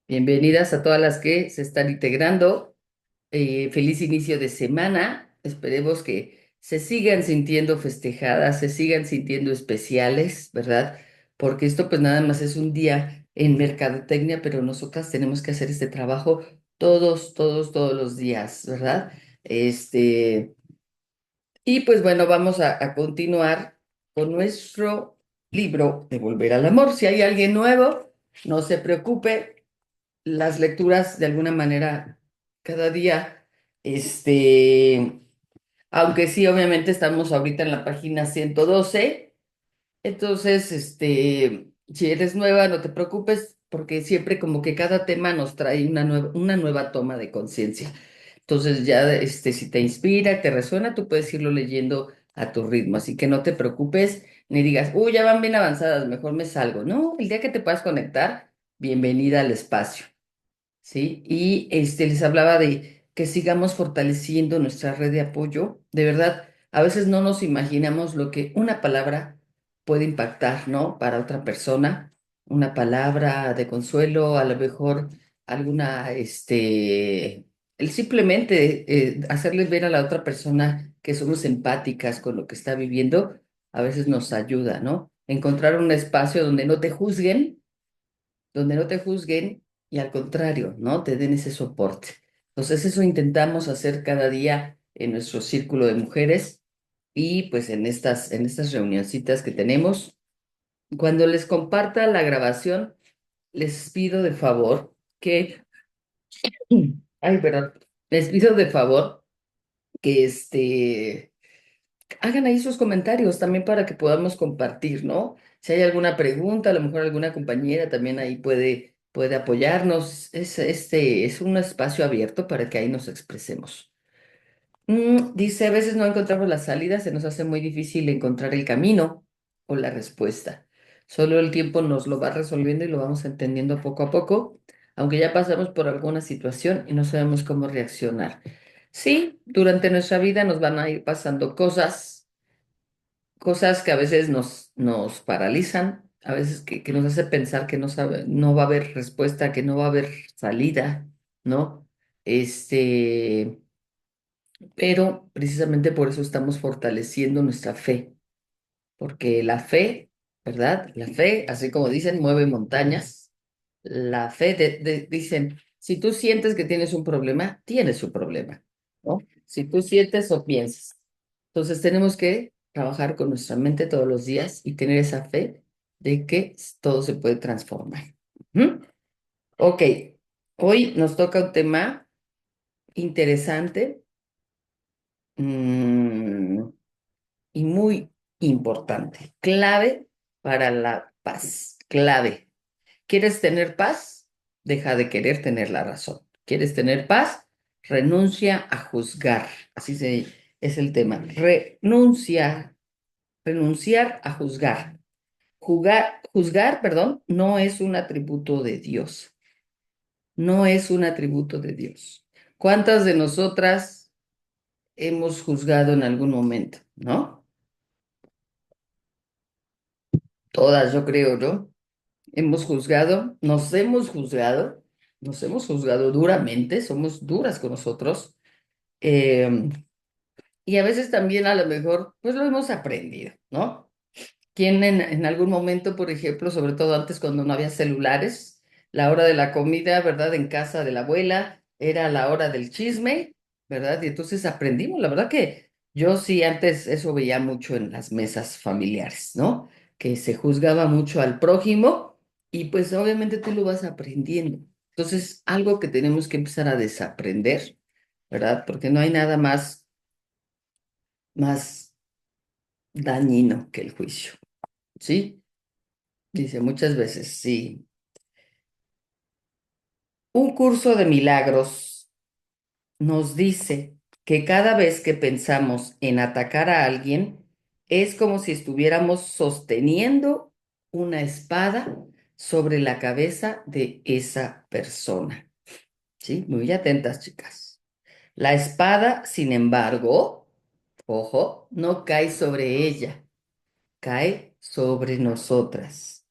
Bienvenidas a todas las que se están integrando. Feliz inicio de semana. Esperemos que se sigan sintiendo festejadas, se sigan sintiendo especiales, ¿verdad? Porque esto pues nada más es un día en mercadotecnia, pero nosotras tenemos que hacer este trabajo todos los días, ¿verdad? Este, y pues bueno, vamos a continuar con nuestro libro de Volver al Amor. Si hay alguien nuevo, no se preocupe, las lecturas de alguna manera cada día, este, aunque sí, obviamente estamos ahorita en la página 112. Entonces, si eres nueva, no te preocupes, porque siempre como que cada tema nos trae una nueva toma de conciencia. Entonces ya, si te inspira, te resuena, tú puedes irlo leyendo a tu ritmo, así que no te preocupes ni digas, uy, ya van bien avanzadas, mejor me salgo. No, el día que te puedas conectar, bienvenida al espacio. ¿Sí? Y les hablaba de que sigamos fortaleciendo nuestra red de apoyo. De verdad, a veces no nos imaginamos lo que una palabra puede impactar, ¿no? Para otra persona, una palabra de consuelo, a lo mejor alguna, el simplemente hacerles ver a la otra persona que somos empáticas con lo que está viviendo, a veces nos ayuda, ¿no? Encontrar un espacio donde no te juzguen y al contrario, ¿no? Te den ese soporte. Entonces eso intentamos hacer cada día en nuestro círculo de mujeres y pues en estas reunioncitas que tenemos. Cuando les comparta la grabación, les pido de favor que, ay, perdón, les pido de favor que hagan ahí sus comentarios también para que podamos compartir, ¿no? Si hay alguna pregunta, a lo mejor alguna compañera también ahí puede apoyarnos. Es un espacio abierto para que ahí nos expresemos. Dice, a veces no encontramos la salida, se nos hace muy difícil encontrar el camino o la respuesta. Solo el tiempo nos lo va resolviendo y lo vamos entendiendo poco a poco, aunque ya pasamos por alguna situación y no sabemos cómo reaccionar. Sí, durante nuestra vida nos van a ir pasando cosas que a veces nos paralizan, a veces que nos hace pensar que no va a haber respuesta, que no va a haber salida, ¿no? Este, pero precisamente por eso estamos fortaleciendo nuestra fe, porque la fe, ¿verdad? La fe, así como dicen, mueve montañas. La fe, dicen, si tú sientes que tienes un problema, tienes un problema, ¿no? Si tú sientes o piensas. Entonces tenemos que trabajar con nuestra mente todos los días y tener esa fe de que todo se puede transformar. ¿Mm? Ok, hoy nos toca un tema interesante, mm, y muy importante, clave para la paz, clave. ¿Quieres tener paz? Deja de querer tener la razón. ¿Quieres tener paz? Renuncia a juzgar. Es el tema. Renunciar a juzgar. Juzgar, perdón, no es un atributo de Dios. No es un atributo de Dios. ¿Cuántas de nosotras hemos juzgado en algún momento? ¿No? Todas, yo creo, ¿no? Nos hemos juzgado duramente, somos duras con nosotros, eh, y a veces también a lo mejor, pues lo hemos aprendido, ¿no? ¿Quién en algún momento, por ejemplo, sobre todo antes cuando no había celulares, la hora de la comida, ¿verdad? En casa de la abuela, era la hora del chisme, ¿verdad? Y entonces aprendimos, la verdad que yo sí antes eso veía mucho en las mesas familiares, ¿no? Que se juzgaba mucho al prójimo y pues obviamente tú lo vas aprendiendo. Entonces, algo que tenemos que empezar a desaprender, ¿verdad? Porque no hay nada más dañino que el juicio, ¿sí? Dice muchas veces, sí. Un curso de milagros nos dice que cada vez que pensamos en atacar a alguien, es como si estuviéramos sosteniendo una espada sobre la cabeza de esa persona. ¿Sí? Muy atentas, chicas. La espada, sin embargo, ojo, no cae sobre ella, cae sobre nosotras.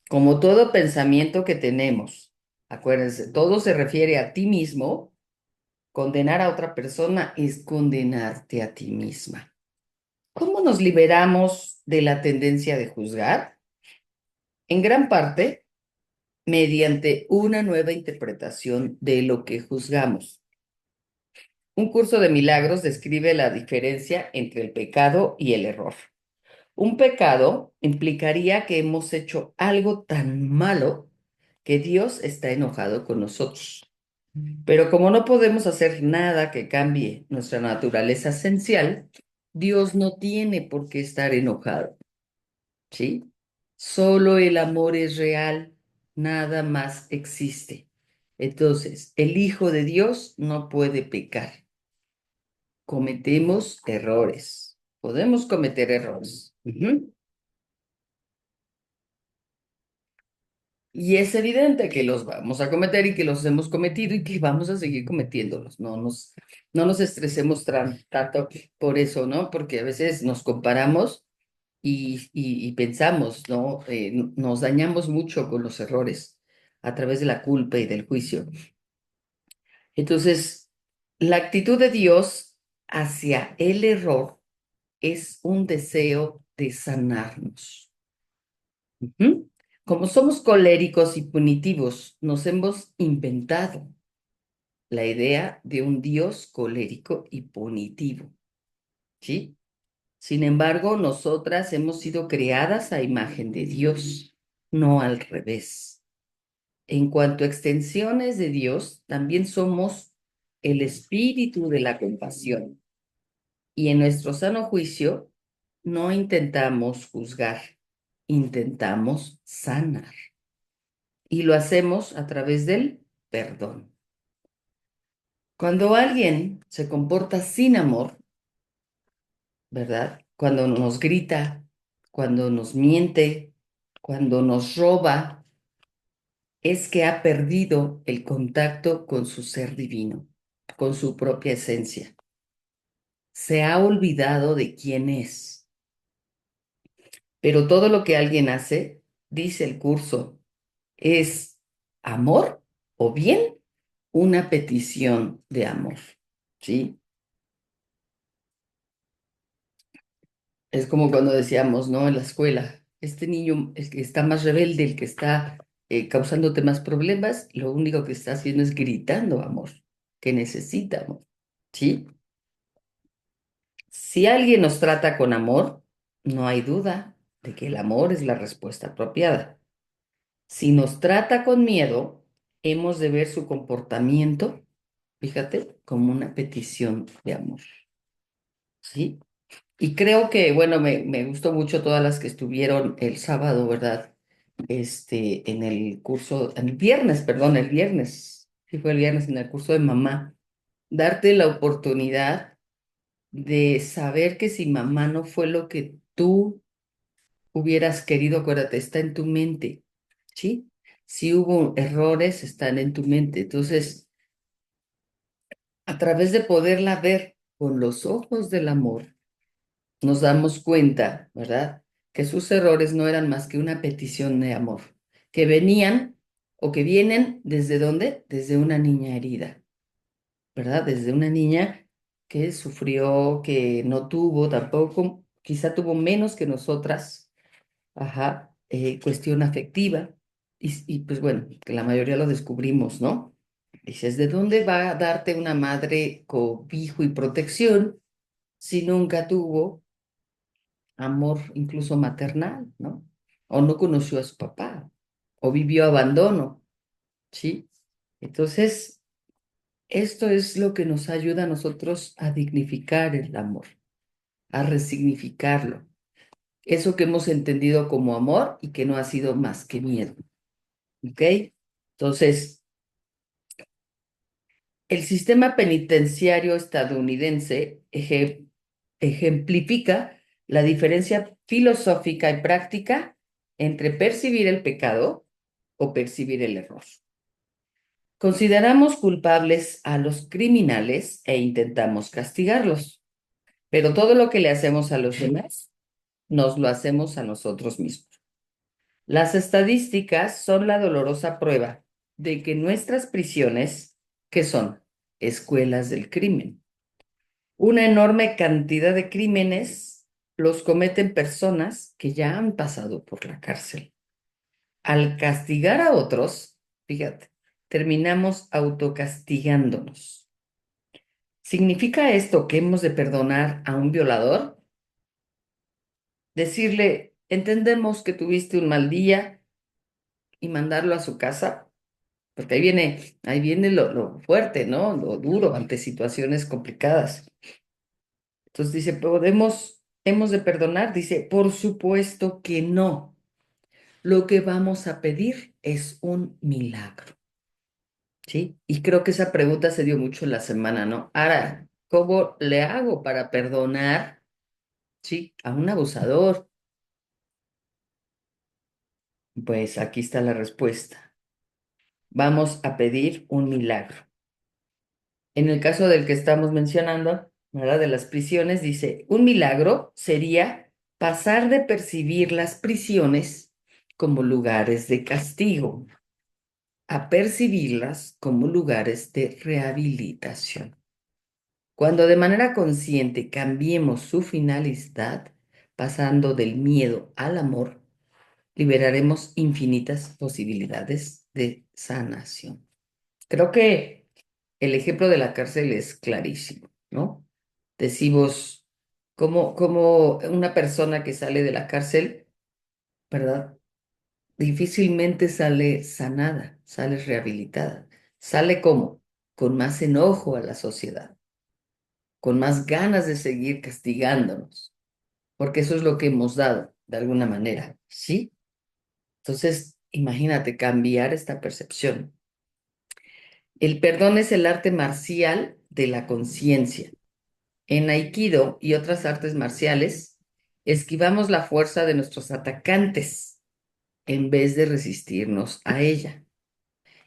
Como todo pensamiento que tenemos. Acuérdense, todo se refiere a ti mismo. Condenar a otra persona es condenarte a ti misma. ¿Cómo nos liberamos de la tendencia de juzgar? En gran parte, mediante una nueva interpretación de lo que juzgamos. Un curso de milagros describe la diferencia entre el pecado y el error. Un pecado implicaría que hemos hecho algo tan malo que Dios está enojado con nosotros. Pero como no podemos hacer nada que cambie nuestra naturaleza esencial, Dios no tiene por qué estar enojado, ¿sí? Solo el amor es real, nada más existe. Entonces, el Hijo de Dios no puede pecar. Cometemos errores. Podemos cometer errores. Ujú. Y es evidente que los vamos a cometer y que los hemos cometido y que vamos a seguir cometiéndolos. No nos estresemos tanto por eso, ¿no? Porque a veces nos comparamos y pensamos, ¿no? Nos dañamos mucho con los errores a través de la culpa y del juicio. Entonces, la actitud de Dios hacia el error es un deseo de sanarnos. Ujú. Como somos coléricos y punitivos, nos hemos inventado la idea de un Dios colérico y punitivo, ¿sí? Sin embargo, nosotras hemos sido creadas a imagen de Dios, no al revés. En cuanto a extensiones de Dios, también somos el espíritu de la compasión. Y en nuestro sano juicio, no intentamos juzgar, intentamos sanar. Y lo hacemos a través del perdón. Cuando alguien se comporta sin amor, ¿verdad? Cuando nos grita, cuando nos miente, cuando nos roba, es que ha perdido el contacto con su ser divino, con su propia esencia. Se ha olvidado de quién es. Pero todo lo que alguien hace, dice el curso, es amor o bien una petición de amor, ¿sí? Es como cuando decíamos, ¿no? En la escuela, este niño, el que está más rebelde, el que está causándote más problemas, lo único que está haciendo es gritando amor, que necesita amor, ¿sí? Si alguien nos trata con amor, no hay duda de que el amor es la respuesta apropiada. Si nos trata con miedo, hemos de ver su comportamiento, fíjate, como una petición de amor, ¿sí? Y creo que, bueno, me gustó mucho todas las que estuvieron el sábado, ¿verdad? En el curso, el viernes, perdón, el viernes, sí fue el viernes en el curso de mamá, darte la oportunidad de saber que si mamá no fue lo que tú hubieras querido, acuérdate, está en tu mente, ¿sí? Si hubo errores, están en tu mente. Entonces, a través de poderla ver con los ojos del amor, nos damos cuenta, ¿verdad? Que sus errores no eran más que una petición de amor, que venían o que vienen desde dónde? Desde una niña herida, ¿verdad? Desde una niña que sufrió, que no tuvo tampoco, quizá tuvo menos que nosotras, ajá, cuestión afectiva. Y pues bueno, que la mayoría lo descubrimos, ¿no? Dices, ¿de dónde va a darte una madre cobijo y protección si nunca tuvo amor incluso maternal, ¿no? O no conoció a su papá, o vivió abandono, ¿sí? Entonces, esto es lo que nos ayuda a nosotros a dignificar el amor, a resignificarlo. Eso que hemos entendido como amor y que no ha sido más que miedo, ¿ok? Entonces, el sistema penitenciario estadounidense ejemplifica la diferencia filosófica y práctica entre percibir el pecado o percibir el error. Consideramos culpables a los criminales e intentamos castigarlos, pero todo lo que le hacemos a los demás, nos lo hacemos a nosotros mismos. Las estadísticas son la dolorosa prueba de que nuestras prisiones, ¿qué son? Escuelas del crimen. Una enorme cantidad de crímenes los cometen personas que ya han pasado por la cárcel. Al castigar a otros, fíjate, terminamos autocastigándonos. ¿Significa esto que hemos de perdonar a un violador? Decirle, entendemos que tuviste un mal día y mandarlo a su casa, porque ahí viene lo fuerte, ¿no? Lo duro ante situaciones complicadas. Entonces dice, hemos de perdonar. Dice, por supuesto que no. Lo que vamos a pedir es un milagro, ¿sí? Y creo que esa pregunta se dio mucho en la semana, ¿no? Ahora, ¿cómo le hago para perdonar, sí, a un abusador? Pues aquí está la respuesta. Vamos a pedir un milagro. En el caso del que estamos mencionando, ¿verdad? De las prisiones, dice, un milagro sería pasar de percibir las prisiones como lugares de castigo a percibirlas como lugares de rehabilitación. Cuando de manera consciente cambiemos su finalidad, pasando del miedo al amor, liberaremos infinitas posibilidades de sanación. Creo que el ejemplo de la cárcel es clarísimo, ¿no? Decimos, como una persona que sale de la cárcel, ¿verdad? Difícilmente sale sanada, sale rehabilitada. Sale como con más enojo a la sociedad, con más ganas de seguir castigándonos, porque eso es lo que hemos dado, de alguna manera, ¿sí? Entonces, imagínate cambiar esta percepción. El perdón es el arte marcial de la conciencia. En Aikido y otras artes marciales, esquivamos la fuerza de nuestros atacantes en vez de resistirnos a ella.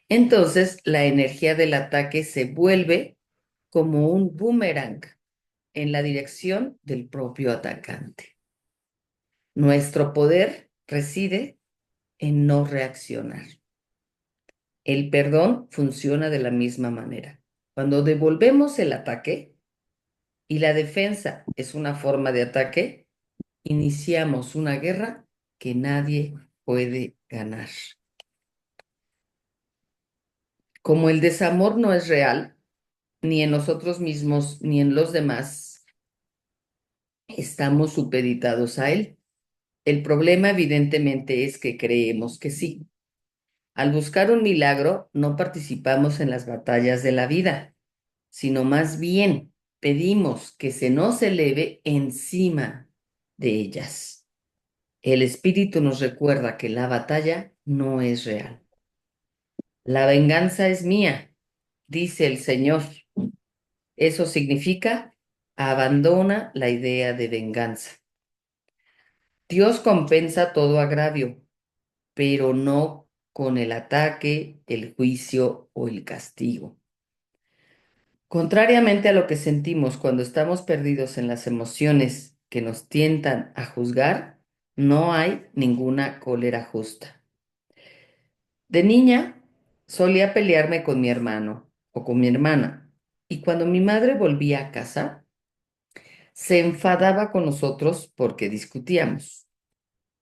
Entonces, la energía del ataque se vuelve como un boomerang en la dirección del propio atacante. Nuestro poder reside en no reaccionar. El perdón funciona de la misma manera. Cuando devolvemos el ataque y la defensa es una forma de ataque, iniciamos una guerra que nadie puede ganar. Como el desamor no es real, ni en nosotros mismos ni en los demás, estamos supeditados a él. El problema evidentemente es que creemos que sí. Al buscar un milagro, no participamos en las batallas de la vida, sino más bien pedimos que se nos eleve encima de ellas. El espíritu nos recuerda que la batalla no es real. La venganza es mía, dice el Señor. Eso significa abandona la idea de venganza. Dios compensa todo agravio, pero no con el ataque, el juicio o el castigo. Contrariamente a lo que sentimos cuando estamos perdidos en las emociones que nos tientan a juzgar, no hay ninguna cólera justa. De niña solía pelearme con mi hermano o con mi hermana, y cuando mi madre volvía a casa, se enfadaba con nosotros porque discutíamos.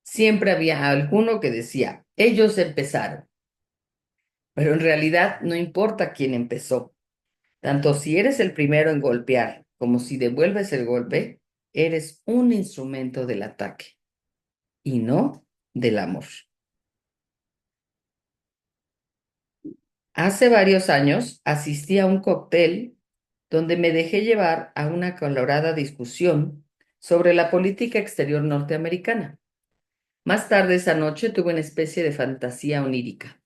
Siempre había alguno que decía, ellos empezaron, pero en realidad no importa quién empezó. Tanto si eres el primero en golpear como si devuelves el golpe, eres un instrumento del ataque y no del amor. Hace varios años asistí a un cóctel donde me dejé llevar a una acalorada discusión sobre la política exterior norteamericana. Más tarde esa noche tuve una especie de fantasía onírica.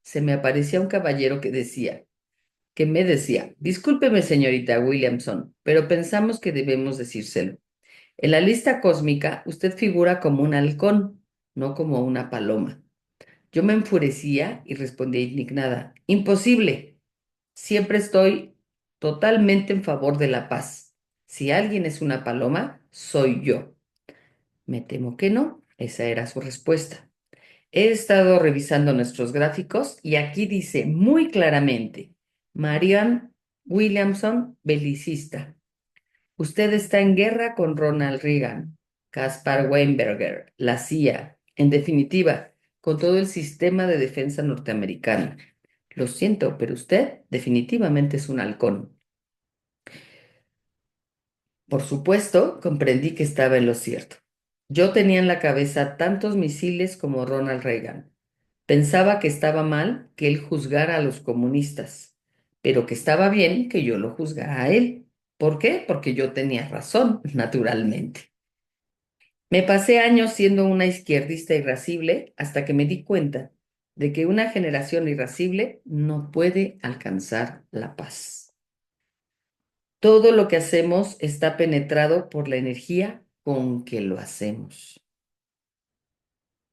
Se me aparecía un caballero que me decía, discúlpeme, señorita Williamson, pero pensamos que debemos decírselo. En la lista cósmica, usted figura como un halcón, no como una paloma. Yo me enfurecía y respondía indignada, imposible. Siempre estoy totalmente en favor de la paz. Si alguien es una paloma, soy yo. Me temo que no. Esa era su respuesta. He estado revisando nuestros gráficos y aquí dice muy claramente, Marianne Williamson, belicista. Usted está en guerra con Ronald Reagan, Caspar Weinberger, la CIA, en definitiva, con todo el sistema de defensa norteamericano. Lo siento, pero usted definitivamente es un halcón. Por supuesto, comprendí que estaba en lo cierto. Yo tenía en la cabeza tantos misiles como Ronald Reagan. Pensaba que estaba mal que él juzgara a los comunistas, pero que estaba bien que yo lo juzgara a él. ¿Por qué? Porque yo tenía razón, naturalmente. Me pasé años siendo una izquierdista irascible hasta que me di cuenta de que una generación irascible no puede alcanzar la paz. Todo lo que hacemos está penetrado por la energía con que lo hacemos.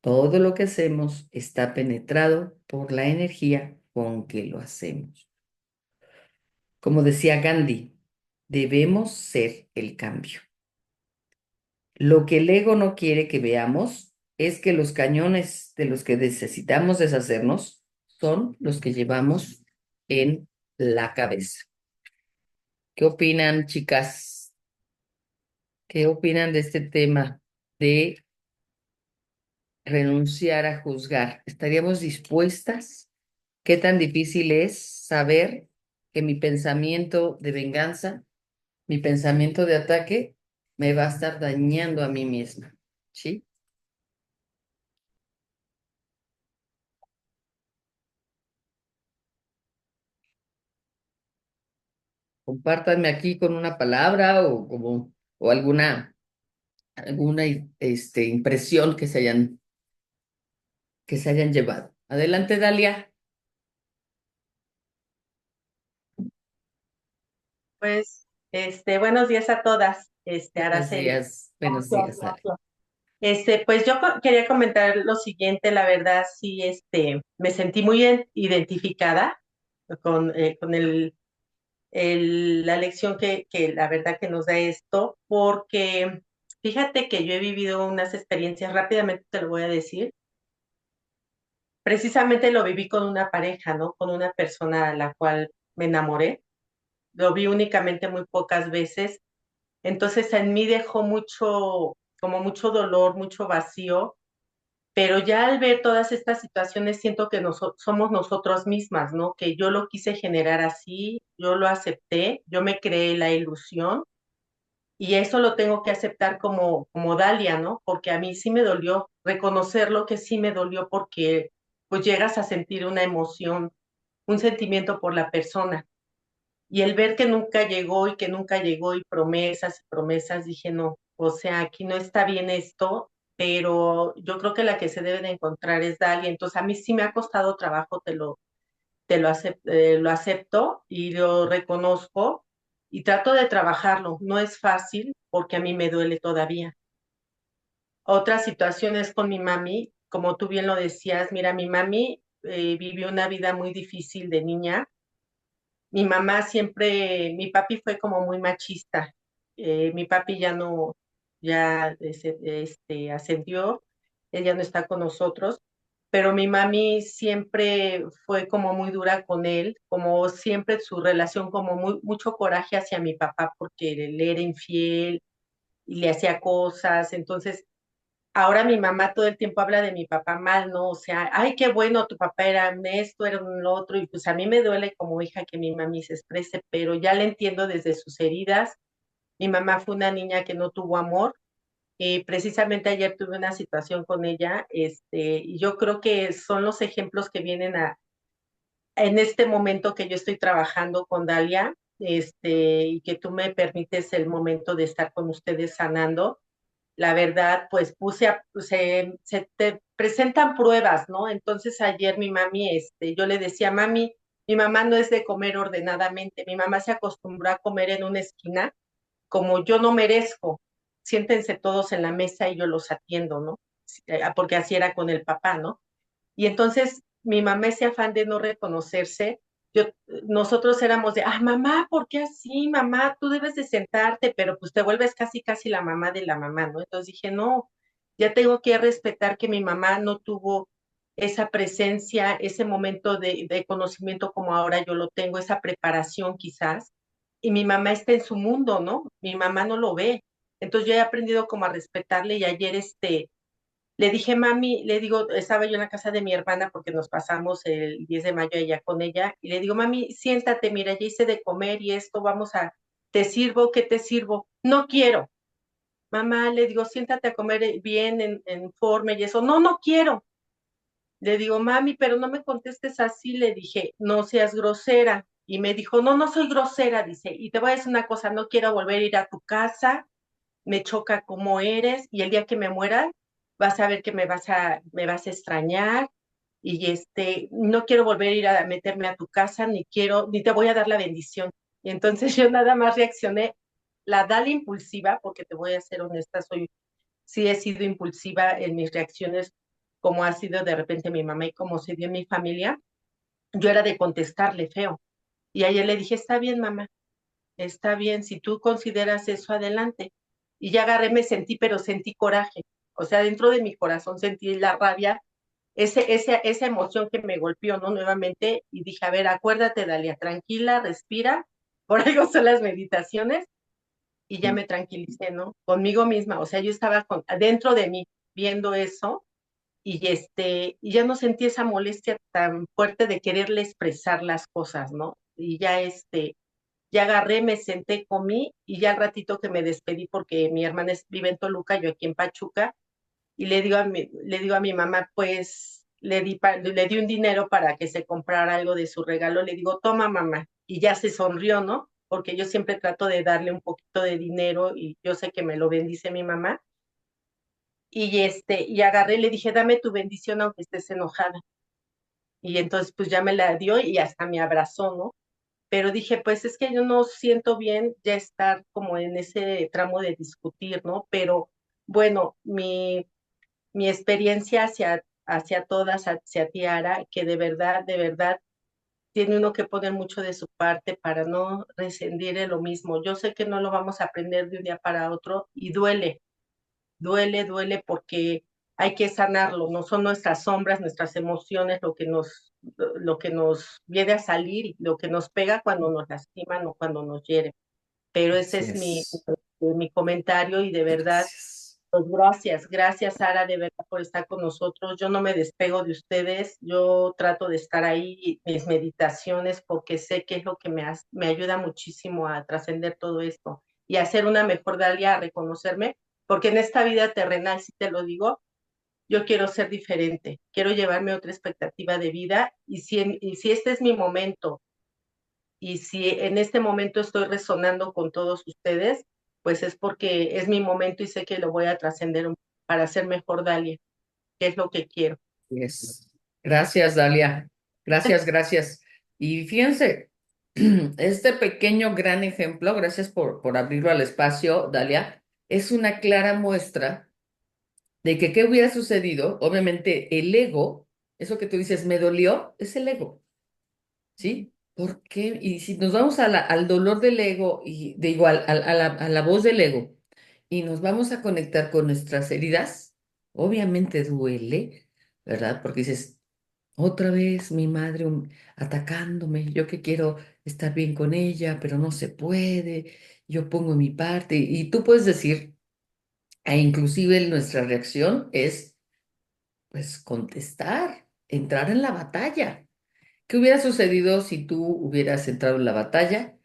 Todo lo que hacemos está penetrado por la energía con que lo hacemos. Como decía Gandhi, debemos ser el cambio. Lo que el ego no quiere que veamos es que los cañones de los que necesitamos deshacernos son los que llevamos en la cabeza. ¿Qué opinan, chicas? ¿Qué opinan de este tema de renunciar a juzgar? ¿Estaríamos dispuestas? ¿Qué tan difícil es saber que mi pensamiento de venganza, mi pensamiento de ataque, me va a estar dañando a mí misma? ¿Sí? Compártanme aquí con una palabra o como o alguna impresión que se hayan llevado. Adelante, Dalia. Pues, buenos días a todas, Araceli. Buenos días, Dalia. Pues yo quería comentar lo siguiente, la verdad, sí, me sentí muy identificada con la lección que la verdad que nos da esto, porque fíjate que yo he vivido unas experiencias, rápidamente te lo voy a decir, precisamente lo viví con una pareja, ¿no? Con una persona a la cual me enamoré, lo vi únicamente muy pocas veces. Entonces en mí dejó mucho, como mucho dolor, mucho vacío, pero ya al ver todas estas situaciones siento que somos nosotras mismas, ¿no? Que yo lo quise generar así, yo lo acepté, yo me creé la ilusión y eso lo tengo que aceptar como Dalia, ¿no? Porque a mí sí me dolió reconocerlo, que sí me dolió porque pues llegas a sentir una emoción, un sentimiento por la persona. Y el ver que nunca llegó y que nunca llegó y promesas, dije, no, o sea, aquí no está bien esto, pero yo creo que la que se debe de encontrar es Dalia. Entonces, a mí sí me ha costado trabajo, lo acepto y lo reconozco y trato de trabajarlo. No es fácil porque a mí me duele todavía. Otra situación es con mi mami, como tú bien lo decías, mira, mi mami vivió una vida muy difícil de niña. Mi mamá siempre, mi papi fue como muy machista. Mi papi ya no, ya ascendió, él ya no está con nosotros, pero mi mami siempre fue como muy dura con él, como siempre su relación como mucho coraje hacia mi papá porque él era infiel y le hacía cosas. Entonces ahora mi mamá todo el tiempo habla de mi papá mal, ¿no? O sea, ay, qué bueno, tu papá era un esto, era un lo otro, y pues a mí me duele como hija que mi mami se exprese, pero ya le entiendo desde sus heridas. Mi mamá fue una niña que no tuvo amor, y precisamente ayer tuve una situación con ella, y yo creo que son los ejemplos que vienen en este momento que yo estoy trabajando con Dalia, y que tú me permites el momento de estar con ustedes sanando. La verdad, pues se te presentan pruebas, ¿no? Entonces ayer mi mami, yo le decía, mami, mi mamá no es de comer ordenadamente, mi mamá se acostumbró a comer en una esquina, como yo no merezco, siéntense todos en la mesa y yo los atiendo, ¿no? Porque así era con el papá, ¿no? Y entonces mi mamá, ese afán de no reconocerse, yo, nosotros éramos de, ah, mamá, ¿por qué así, mamá? Tú debes de sentarte, pero pues te vuelves casi, casi la mamá de la mamá, ¿no? Entonces dije, no, ya tengo que respetar que mi mamá no tuvo esa presencia, ese momento de conocimiento como ahora yo lo tengo, esa preparación quizás, y mi mamá está en su mundo, ¿no? Mi mamá no lo ve. Entonces yo he aprendido como a respetarle y ayer le dije, mami, le digo, estaba yo en la casa de mi hermana porque nos pasamos el 10 de mayo allá con ella, y le digo, mami, siéntate, mira, ya hice de comer y esto, te sirvo, ¿qué te sirvo? No quiero. Mamá, le digo, siéntate a comer bien, en forma y eso. No, no quiero. Le digo, mami, pero no me contestes así. Le dije, no seas grosera. Y me dijo, no, no soy grosera, dice. Y te voy a decir una cosa, no quiero volver a ir a tu casa, me choca cómo eres, y el día que me muera, vas a ver que me vas a extrañar, y no quiero volver a ir a meterme a tu casa, ni te voy a dar la bendición. Y entonces yo nada más reaccioné, la Dali impulsiva, porque te voy a ser honesta, sí he sido impulsiva en mis reacciones, como ha sido de repente mi mamá y como se dio en mi familia. Yo era de contestarle feo. Y ayer le dije, está bien, mamá, está bien, si tú consideras eso, adelante. Y ya agarré, me sentí, pero sentí coraje. O sea, dentro de mi corazón sentí la rabia, esa emoción que me golpeó, ¿no? Nuevamente, y dije, a ver, acuérdate, Dalia, tranquila, respira, por algo son las meditaciones, y ya me tranquilicé, ¿no? Conmigo misma, o sea, yo estaba dentro de mí viendo eso, y ya no sentí esa molestia tan fuerte de quererle expresar las cosas, ¿no? Y ya agarré, me senté, comí, y ya al ratito que me despedí, porque mi hermana vive en Toluca, yo aquí en Pachuca, y le digo a mi mamá, pues le di un dinero para que se comprara algo de su regalo, le digo, toma mamá, y ya se sonrió, ¿no? Porque yo siempre trato de darle un poquito de dinero y yo sé que me lo bendice mi mamá. Y agarré y le dije, dame tu bendición aunque estés enojada. Y entonces pues ya me la dio y hasta me abrazó, ¿no? Pero dije, pues es que yo no siento bien ya estar como en ese tramo de discutir, ¿no? Pero bueno, mi experiencia hacia todas, hacia Tiara, que de verdad, tiene uno que poner mucho de su parte para no rescindir en lo mismo. Yo sé que no lo vamos a aprender de un día para otro y duele porque hay que sanarlo, no son nuestras sombras, nuestras emociones lo que nos viene a salir y lo que nos pega cuando nos lastiman o cuando nos hieren. Pero ese Así es es. mi comentario y de verdad, Gracias. pues gracias Sara de verdad por estar con nosotros. Yo no me despego de ustedes, yo trato de estar ahí, mis meditaciones, porque sé que es lo que me ayuda muchísimo a trascender todo esto y a ser una mejor Dalia, a reconocerme, porque en esta vida terrenal, si te lo digo, yo quiero ser diferente, quiero llevarme otra expectativa de vida, y si este es mi momento, y si en este momento estoy resonando con todos ustedes, pues es porque es mi momento y sé que lo voy a trascender para ser mejor Dalia, que es lo que quiero. Yes. Gracias, Dalia. Gracias, gracias. Y fíjense, este pequeño gran ejemplo, gracias por abrirlo al espacio, Dalia, es una clara muestra de que qué hubiera sucedido. Obviamente, el ego, eso que tú dices, me dolió, es el ego, ¿sí? ¿Por qué? Y si nos vamos al dolor del ego y de igual, a la voz del ego, y nos vamos a conectar con nuestras heridas, obviamente duele, ¿verdad? Porque dices, otra vez mi madre atacándome, yo que quiero estar bien con ella, pero no se puede, yo pongo mi parte, y tú puedes decir, e inclusive nuestra reacción es, pues, contestar, entrar en la batalla. ¿Qué hubiera sucedido si tú hubieras entrado en la batalla?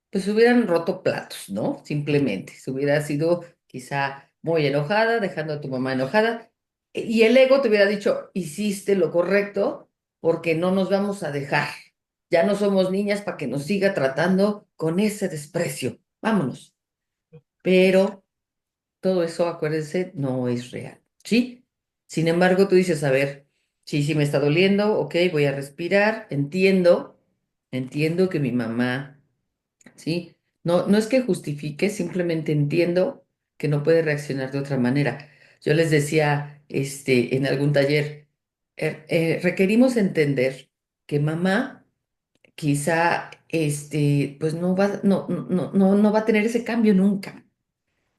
Pues se hubieran roto platos, ¿no? Simplemente, se hubiera sido quizá muy enojada, dejando a tu mamá enojada, y el ego te hubiera dicho, hiciste lo correcto porque no nos vamos a dejar. Ya no somos niñas para que nos siga tratando con ese desprecio. Vámonos. Pero todo eso, acuérdense, no es real, ¿sí? Sin embargo, tú dices, a ver, sí, sí me está doliendo, ok, voy a respirar, entiendo que mi mamá, ¿sí? No, no es que justifique, simplemente entiendo que no puede reaccionar de otra manera. Yo les decía, en algún taller, requerimos entender que mamá quizá, pues no va a tener ese cambio nunca.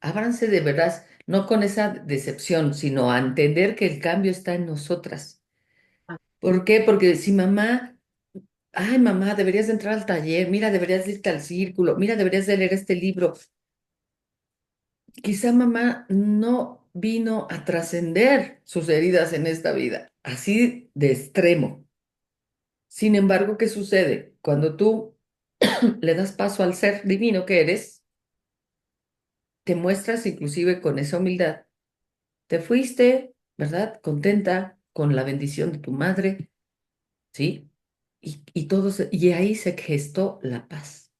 Ábranse de verdad, no con esa decepción, sino a entender que el cambio está en nosotras. ¿Por qué? Porque si mamá, ay mamá, deberías de entrar al taller, mira, deberías de irte al círculo, mira, deberías de leer este libro. Quizá mamá no vino a trascender sus heridas en esta vida, así de extremo. Sin embargo, ¿qué sucede? Cuando tú le das paso al ser divino que eres, te muestras inclusive con esa humildad. Te fuiste, ¿verdad? Contenta con la bendición de tu madre, ¿sí? Y ahí se gestó la paz.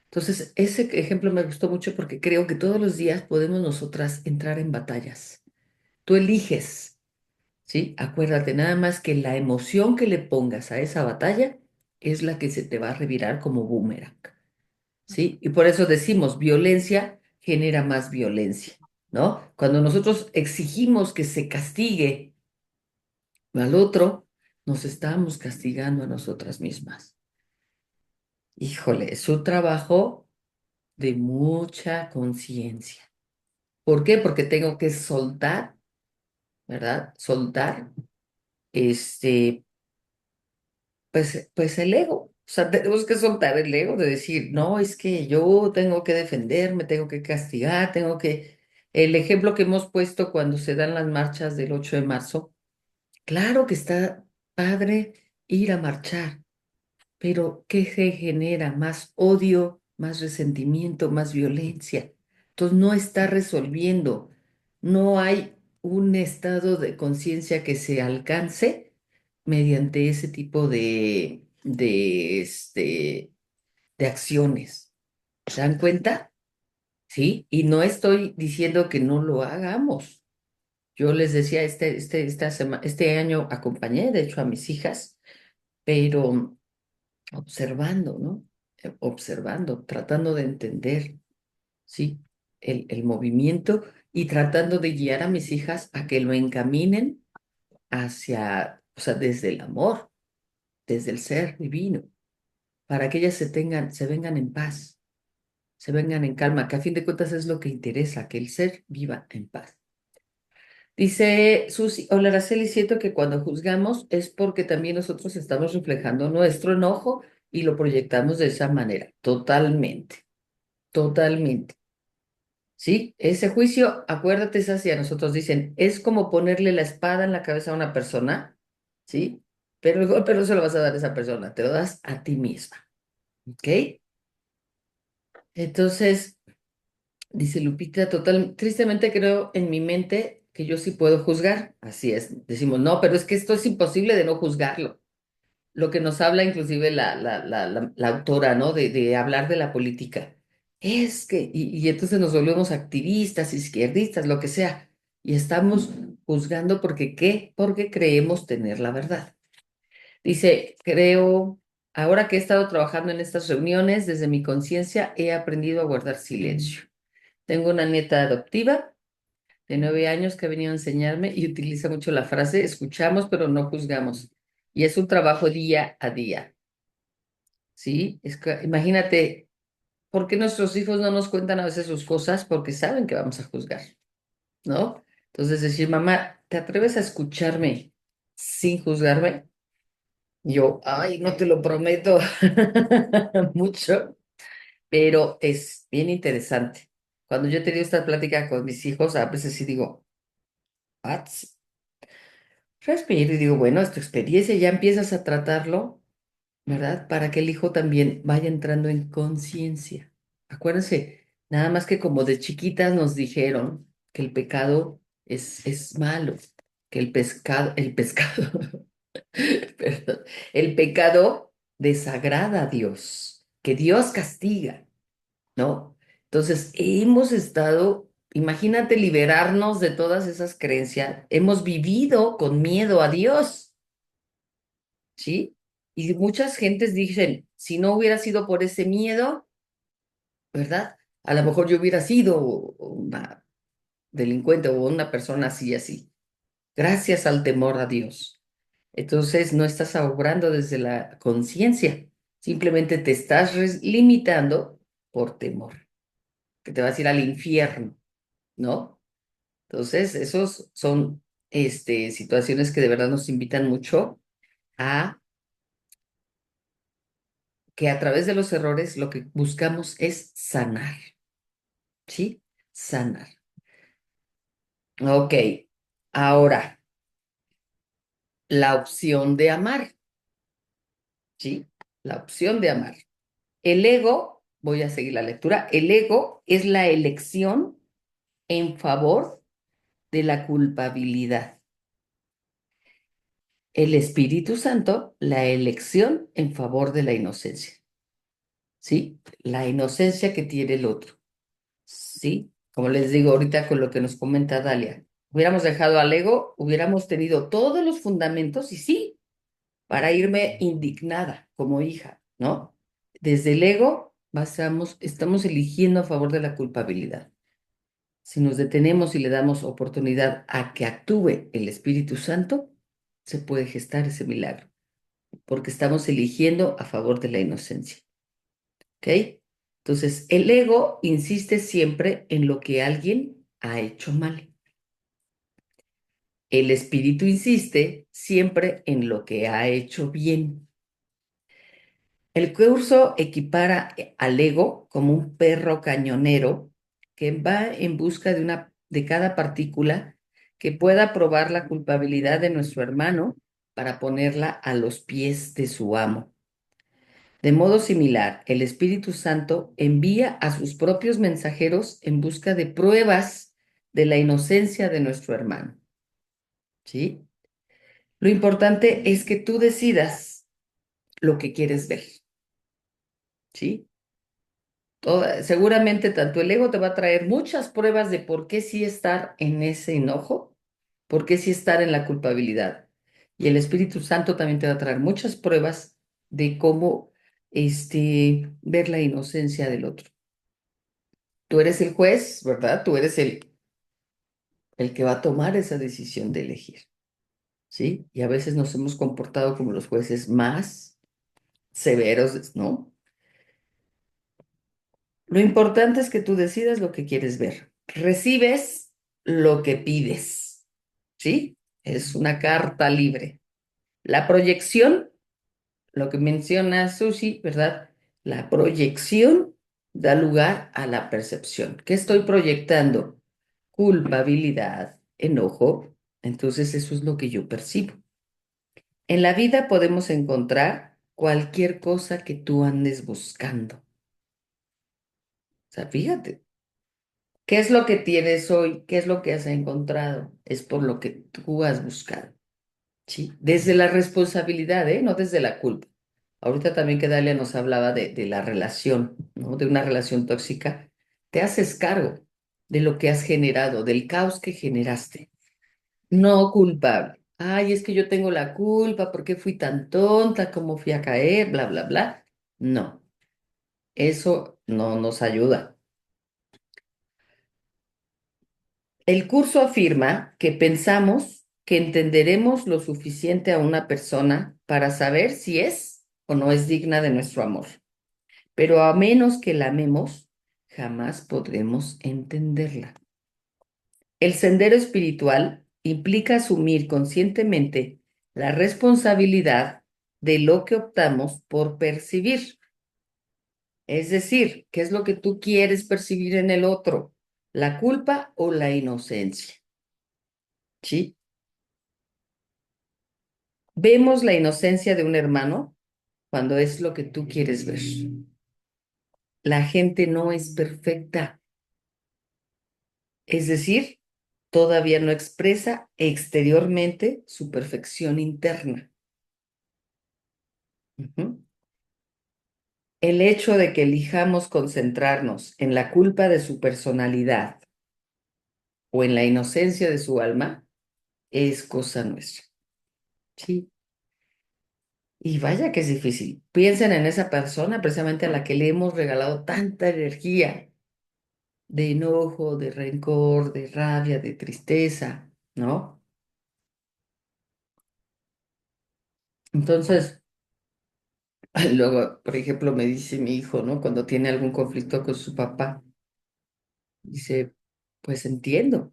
Entonces, ese ejemplo me gustó mucho porque creo que todos los días podemos nosotras entrar en batallas. Tú eliges, ¿sí? Acuérdate nada más que la emoción que le pongas a esa batalla es la que se te va a revirar como boomerang, ¿sí? Y por eso decimos, violencia genera más violencia, ¿no? Cuando nosotros exigimos que se castigue al otro, nos estamos castigando a nosotras mismas. Híjole, es un trabajo de mucha conciencia. ¿Por qué? Porque tengo que soltar, ¿verdad? Soltar, este, pues el ego. O sea, tenemos que soltar el ego de decir, no, es que yo tengo que defenderme, tengo que castigar, tengo que... El ejemplo que hemos puesto cuando se dan las marchas del 8 de marzo, claro que está padre ir a marchar, pero ¿qué se genera? Más odio, más resentimiento, más violencia. Entonces no está resolviendo. No hay un estado de conciencia que se alcance mediante ese tipo de acciones. ¿Se dan cuenta? ¿Sí? Y no estoy diciendo que no lo hagamos. Yo les decía, este año acompañé, de hecho, a mis hijas, pero observando, ¿no? Observando, tratando de entender, ¿sí? El movimiento y tratando de guiar a mis hijas a que lo encaminen hacia, o sea, desde el amor, desde el ser divino, para que ellas se vengan en paz, se vengan en calma, que a fin de cuentas es lo que interesa, que el ser viva en paz. Dice Susi, hola Araceli, siento que cuando juzgamos es porque también nosotros estamos reflejando nuestro enojo y lo proyectamos de esa manera. Totalmente, totalmente. ¿Sí? Ese juicio, acuérdate, es hacia nosotros. Dicen, es como ponerle la espada en la cabeza a una persona, ¿sí? Pero el golpe no se lo vas a dar a esa persona, te lo das a ti misma. ¿Ok? Entonces, dice Lupita, tristemente creo en mi mente que yo sí puedo juzgar. Así es. Decimos, no, pero es que esto es imposible de no juzgarlo. Lo que nos habla inclusive la autora, ¿no? De hablar de la política. Es que, y entonces nos volvemos activistas, izquierdistas, lo que sea, y estamos juzgando porque ¿qué? Porque creemos tener la verdad. Dice, creo, ahora que he estado trabajando en estas reuniones, desde mi conciencia he aprendido a guardar silencio. Tengo una nieta adoptiva de 9 años que ha venido a enseñarme y utiliza mucho la frase, escuchamos pero no juzgamos. Y es un trabajo día a día. ¿Sí? Imagínate, ¿por qué nuestros hijos no nos cuentan a veces sus cosas? Porque saben que vamos a juzgar, ¿no? Entonces decir, mamá, ¿te atreves a escucharme sin juzgarme? Yo, ay, no te lo prometo mucho, pero es bien interesante. Cuando yo he tenido esta plática con mis hijos, a veces sí digo, ¿what? Respiro y digo, bueno, es tu experiencia, ya empiezas a tratarlo, ¿verdad? Para que el hijo también vaya entrando en conciencia. Acuérdense, nada más que como de chiquitas nos dijeron que el pecado es malo, que el pescado, perdón, el pecado desagrada a Dios, que Dios castiga, ¿no? Entonces, hemos estado, imagínate liberarnos de todas esas creencias, hemos vivido con miedo a Dios. ¿Sí? Y muchas gentes dicen, si no hubiera sido por ese miedo, ¿verdad? A lo mejor yo hubiera sido una delincuente o una persona así, así, gracias al temor a Dios. Entonces no estás obrando desde la conciencia, simplemente te estás limitando por temor, que te vas a ir al infierno, ¿no? Entonces, esos son situaciones que de verdad nos invitan mucho a que a través de los errores lo que buscamos es sanar, ¿sí? Sanar. Ok, ahora, la opción de amar, ¿sí? La opción de amar. El ego, voy a seguir la lectura, el ego es la elección en favor de la culpabilidad. El Espíritu Santo, la elección en favor de la inocencia, ¿sí? La inocencia que tiene el otro, ¿sí? Como les digo ahorita con lo que nos comenta Dalia, hubiéramos dejado al ego, hubiéramos tenido todos los fundamentos y sí, para irme indignada como hija, ¿no? Desde el ego estamos eligiendo a favor de la culpabilidad. Si nos detenemos y le damos oportunidad a que actúe el Espíritu Santo, se puede gestar ese milagro, porque estamos eligiendo a favor de la inocencia, ¿ok? Entonces, el ego insiste siempre en lo que alguien ha hecho mal. El espíritu insiste siempre en lo que ha hecho bien. El curso equipara al ego como un perro cañonero que va en busca de cada partícula que pueda probar la culpabilidad de nuestro hermano para ponerla a los pies de su amo. De modo similar, el Espíritu Santo envía a sus propios mensajeros en busca de pruebas de la inocencia de nuestro hermano, ¿sí? Lo importante es que tú decidas lo que quieres ver, ¿sí? Seguramente tanto el ego te va a traer muchas pruebas de por qué sí estar en ese enojo, por qué sí estar en la culpabilidad. Y el Espíritu Santo también te va a traer muchas pruebas de cómo ver la inocencia del otro. Tú eres el juez, ¿verdad? Tú eres el que va a tomar esa decisión de elegir, ¿sí? Y a veces nos hemos comportado como los jueces más severos, ¿no? Lo importante es que tú decidas lo que quieres ver. Recibes lo que pides, ¿sí? Es una carta libre. La proyección, lo que menciona Sushi, ¿verdad? La proyección da lugar a la percepción. ¿Qué estoy proyectando? Culpabilidad, enojo. Entonces eso es lo que yo percibo. En la vida podemos encontrar cualquier cosa que tú andes buscando. O sea, fíjate. ¿Qué es lo que tienes hoy? ¿Qué es lo que has encontrado? Es por lo que tú has buscado, ¿sí? Desde la responsabilidad, ¿eh? No desde la culpa. Ahorita también que Dalia nos hablaba de la relación, ¿no? De una relación tóxica. Te haces cargo de lo que has generado, del caos que generaste. No culpable. Ay, es que yo tengo la culpa, ¿por qué fui tan tonta? ¿Cómo fui a caer? Bla, bla, bla. No, eso no nos ayuda. El curso afirma que pensamos que entenderemos lo suficiente a una persona para saber si es o no es digna de nuestro amor, pero a menos que la amemos, jamás podremos entenderla. El sendero espiritual implica asumir conscientemente la responsabilidad de lo que optamos por percibir. Es decir, ¿qué es lo que tú quieres percibir en el otro? ¿La culpa o la inocencia? ¿Sí? Vemos la inocencia de un hermano cuando es lo que tú quieres ver. La gente no es perfecta, es decir, todavía no expresa exteriormente su perfección interna. Ujú. El hecho de que elijamos concentrarnos en la culpa de su personalidad o en la inocencia de su alma es cosa nuestra. Sí. Y vaya que es difícil. Piensen en esa persona precisamente a la que le hemos regalado tanta energía de enojo, de rencor, de rabia, de tristeza, ¿no? Entonces, luego, por ejemplo, me dice mi hijo, ¿no? Cuando tiene algún conflicto con su papá, dice, pues entiendo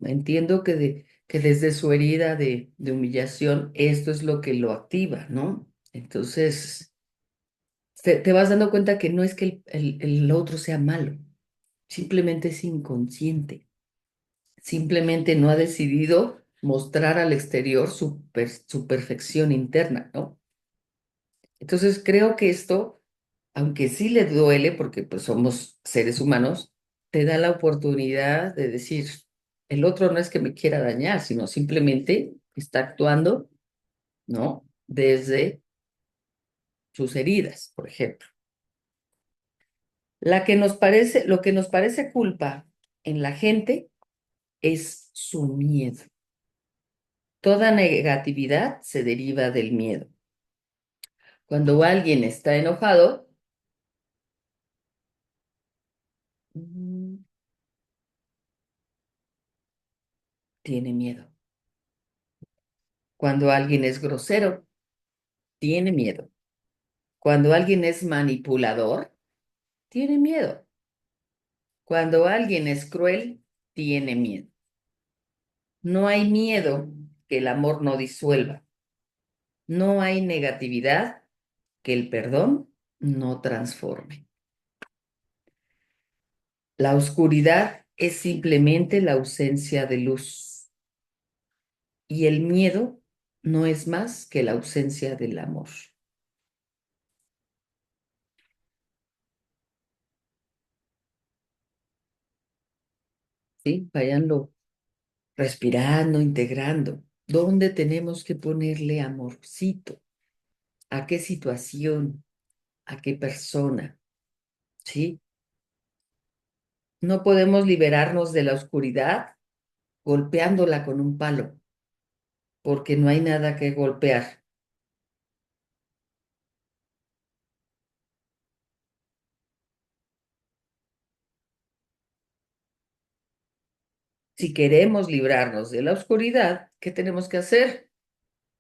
que desde su herida de humillación, esto es lo que lo activa, ¿no? Entonces, te vas dando cuenta que no es que el otro sea malo, simplemente es inconsciente, simplemente no ha decidido mostrar al exterior su perfección interna, ¿no? Entonces, creo que esto, aunque sí le duele, porque pues somos seres humanos, te da la oportunidad de decir, el otro no es que me quiera dañar, sino simplemente está actuando, ¿no? Desde sus heridas, por ejemplo. Lo que nos parece culpa en la gente es su miedo. Toda negatividad se deriva del miedo. Cuando alguien está enojado, mm, tiene miedo. Cuando alguien es grosero, tiene miedo. Cuando alguien es manipulador, tiene miedo. Cuando alguien es cruel, tiene miedo. No hay miedo que el amor no disuelva. No hay negatividad que el perdón no transforme. La oscuridad es simplemente la ausencia de luz y el miedo no es más que la ausencia del amor. ¿Sí? Váyanlo respirando, integrando. ¿Dónde tenemos que ponerle amorcito? ¿A qué situación? ¿A qué persona? ¿Sí? No podemos liberarnos de la oscuridad golpeándola con un palo, porque no hay nada que golpear. Si queremos librarnos de la oscuridad, ¿qué tenemos que hacer?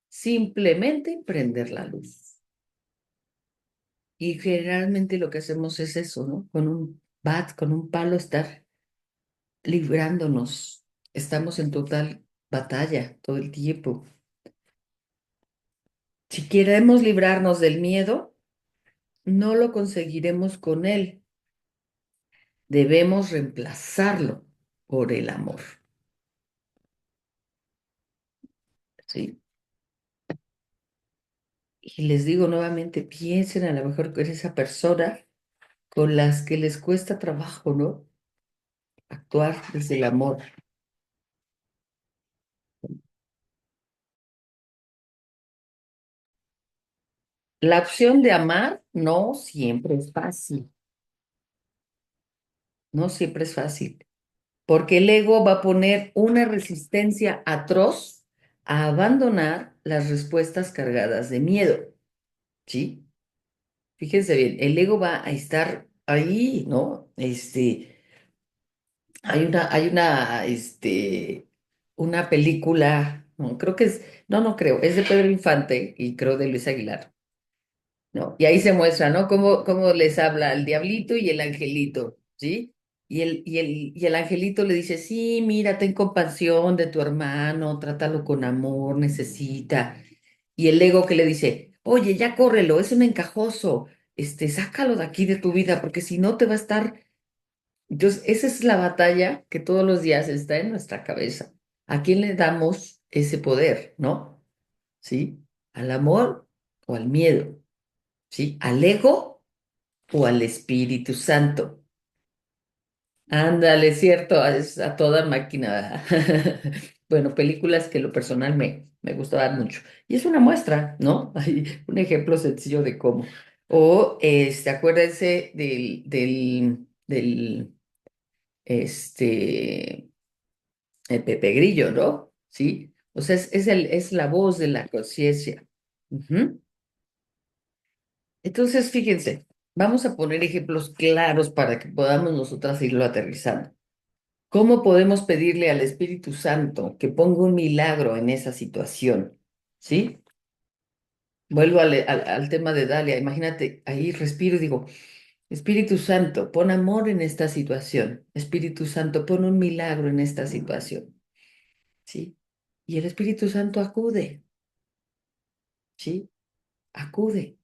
Simplemente prender la luz. Y generalmente lo que hacemos es eso, ¿no? Con un bat, con un palo, estar librándonos. Estamos en total batalla todo el tiempo. Si queremos librarnos del miedo, no lo conseguiremos con él. Debemos reemplazarlo por el amor, ¿sí? Y les digo nuevamente, piensen a lo mejor con esa persona con las que les cuesta trabajo, ¿no? Actuar desde el amor. La opción de amar no siempre es fácil, no siempre es fácil, porque el ego va a poner una resistencia atroz a abandonar las respuestas cargadas de miedo, ¿sí? Fíjense bien, el ego va a estar ahí, ¿no? Una película, no, creo que es, no, no creo, es de Pedro Infante y creo de Luis Aguilar, ¿no? Y ahí se muestra, ¿no? Cómo les habla el diablito y el angelito, ¿sí? Y el angelito le dice, sí, mira, ten compasión de tu hermano, trátalo con amor, necesita. Y el ego que le dice, oye, ya córrelo, es un encajoso, sácalo de aquí de tu vida, porque si no te va a estar. Entonces, esa es la batalla que todos los días está en nuestra cabeza. ¿A quién le damos ese poder, no? ¿Sí? ¿Al amor o al miedo? ¿Sí? ¿Al ego o al Espíritu Santo? Ándale, cierto, es a toda máquina. Bueno, películas que lo personal me gustaban mucho. Y es una muestra, ¿no? Hay un ejemplo sencillo de cómo. O, acuérdense este, el Pepe Grillo, ¿no? ¿Sí? O sea, es la voz de la conciencia. Ujú. Entonces, fíjense, vamos a poner ejemplos claros para que podamos nosotras irlo aterrizando. ¿Cómo podemos pedirle al Espíritu Santo que ponga un milagro en esa situación? ¿Sí? Vuelvo al tema de Dalia. Imagínate, ahí respiro y digo, Espíritu Santo, pon amor en esta situación. Espíritu Santo, pon un milagro en esta situación. ¿Sí? Y el Espíritu Santo acude. ¿Sí? acude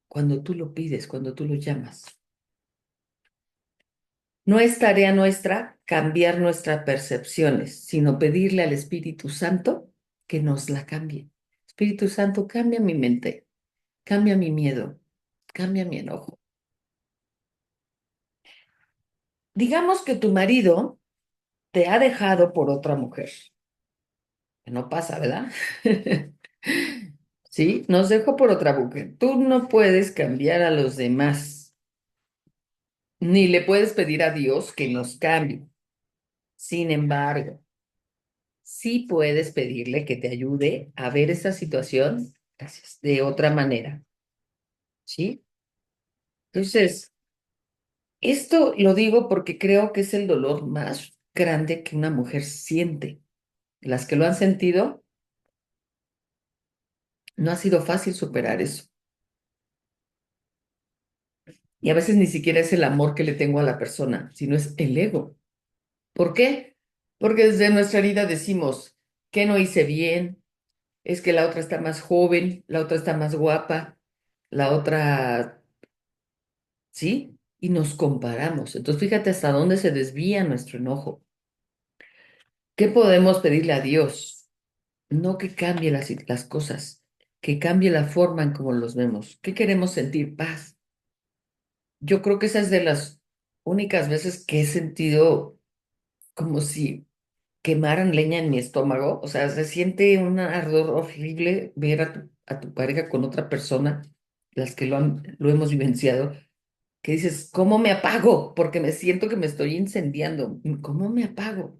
cuando tú lo pides, cuando tú lo llamas. No es tarea nuestra cambiar nuestras percepciones, sino pedirle al Espíritu Santo que nos la cambie. Espíritu Santo, cambia mi mente, cambia mi miedo, cambia mi enojo. Digamos que tu marido te ha dejado por otra mujer. Que no pasa, ¿verdad? Sí, nos dejó por otra mujer. Tú no puedes cambiar a los demás, ni le puedes pedir a Dios que nos cambie. Sin embargo, sí puedes pedirle que te ayude a ver esa situación, gracias, de otra manera, ¿sí? Entonces, esto lo digo porque creo que es el dolor más grande que una mujer siente. Las que lo han sentido, no ha sido fácil superar eso. Y a veces ni siquiera es el amor que le tengo a la persona, sino es el ego. ¿Por qué? Porque desde nuestra herida decimos que no hice bien, es que la otra está más joven, la otra está más guapa, la otra, ¿sí? Y nos comparamos. Entonces, fíjate hasta dónde se desvía nuestro enojo. ¿Qué podemos pedirle a Dios? No que cambie las cosas, que cambie la forma en cómo los vemos. ¿Qué queremos sentir? Paz. Yo creo que esa es de las únicas veces que he sentido como si quemaran leña en mi estómago. O sea, se siente un ardor horrible ver a tu pareja con otra persona, las que lo hemos vivenciado, que dices, ¿cómo me apago? Porque me siento que me estoy incendiando. ¿Cómo me apago?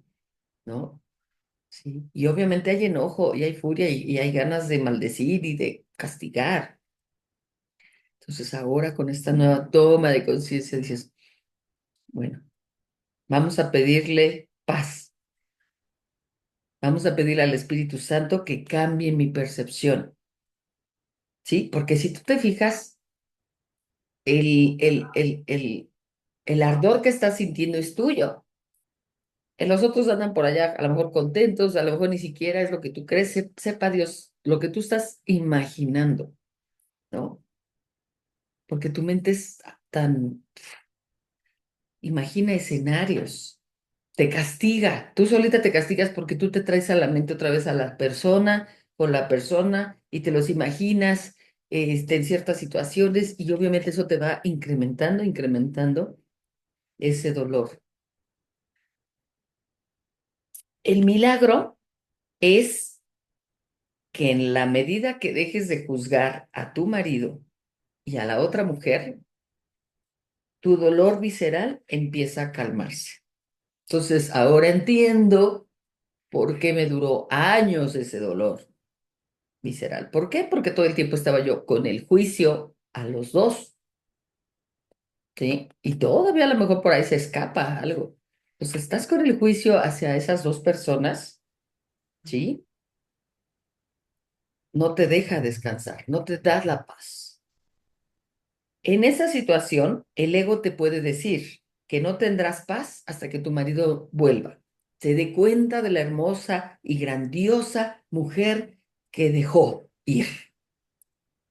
¿No? Sí. Y obviamente hay enojo y hay furia y hay ganas de maldecir y de castigar. Entonces ahora con esta nueva toma de conciencia dices, bueno, vamos a pedirle paz. Vamos a pedirle al Espíritu Santo que cambie mi percepción, ¿sí? Porque si tú te fijas, el, el, el, el, el ardor que estás sintiendo es tuyo. Los otros andan por allá, a lo mejor contentos, a lo mejor ni siquiera es lo que tú crees, sepa Dios, lo que tú estás imaginando, ¿no? Porque tu mente es tan, imagina escenarios, te castiga, tú solita te castigas porque tú te traes a la mente otra vez a la persona, con la persona, y te los imaginas en ciertas situaciones, y obviamente eso te va incrementando, incrementando ese dolor. El milagro es que en la medida que dejes de juzgar a tu marido y a la otra mujer, tu dolor visceral empieza a calmarse. Entonces, ahora entiendo por qué me duró años ese dolor visceral. ¿Por qué? Porque todo el tiempo estaba yo con el juicio a los dos, ¿sí? Y todavía a lo mejor por ahí se escapa algo. Pues estás con el juicio hacia esas dos personas, ¿sí? No te deja descansar, no te da la paz. En esa situación, el ego te puede decir que no tendrás paz hasta que tu marido vuelva, se dé cuenta de la hermosa y grandiosa mujer que dejó ir.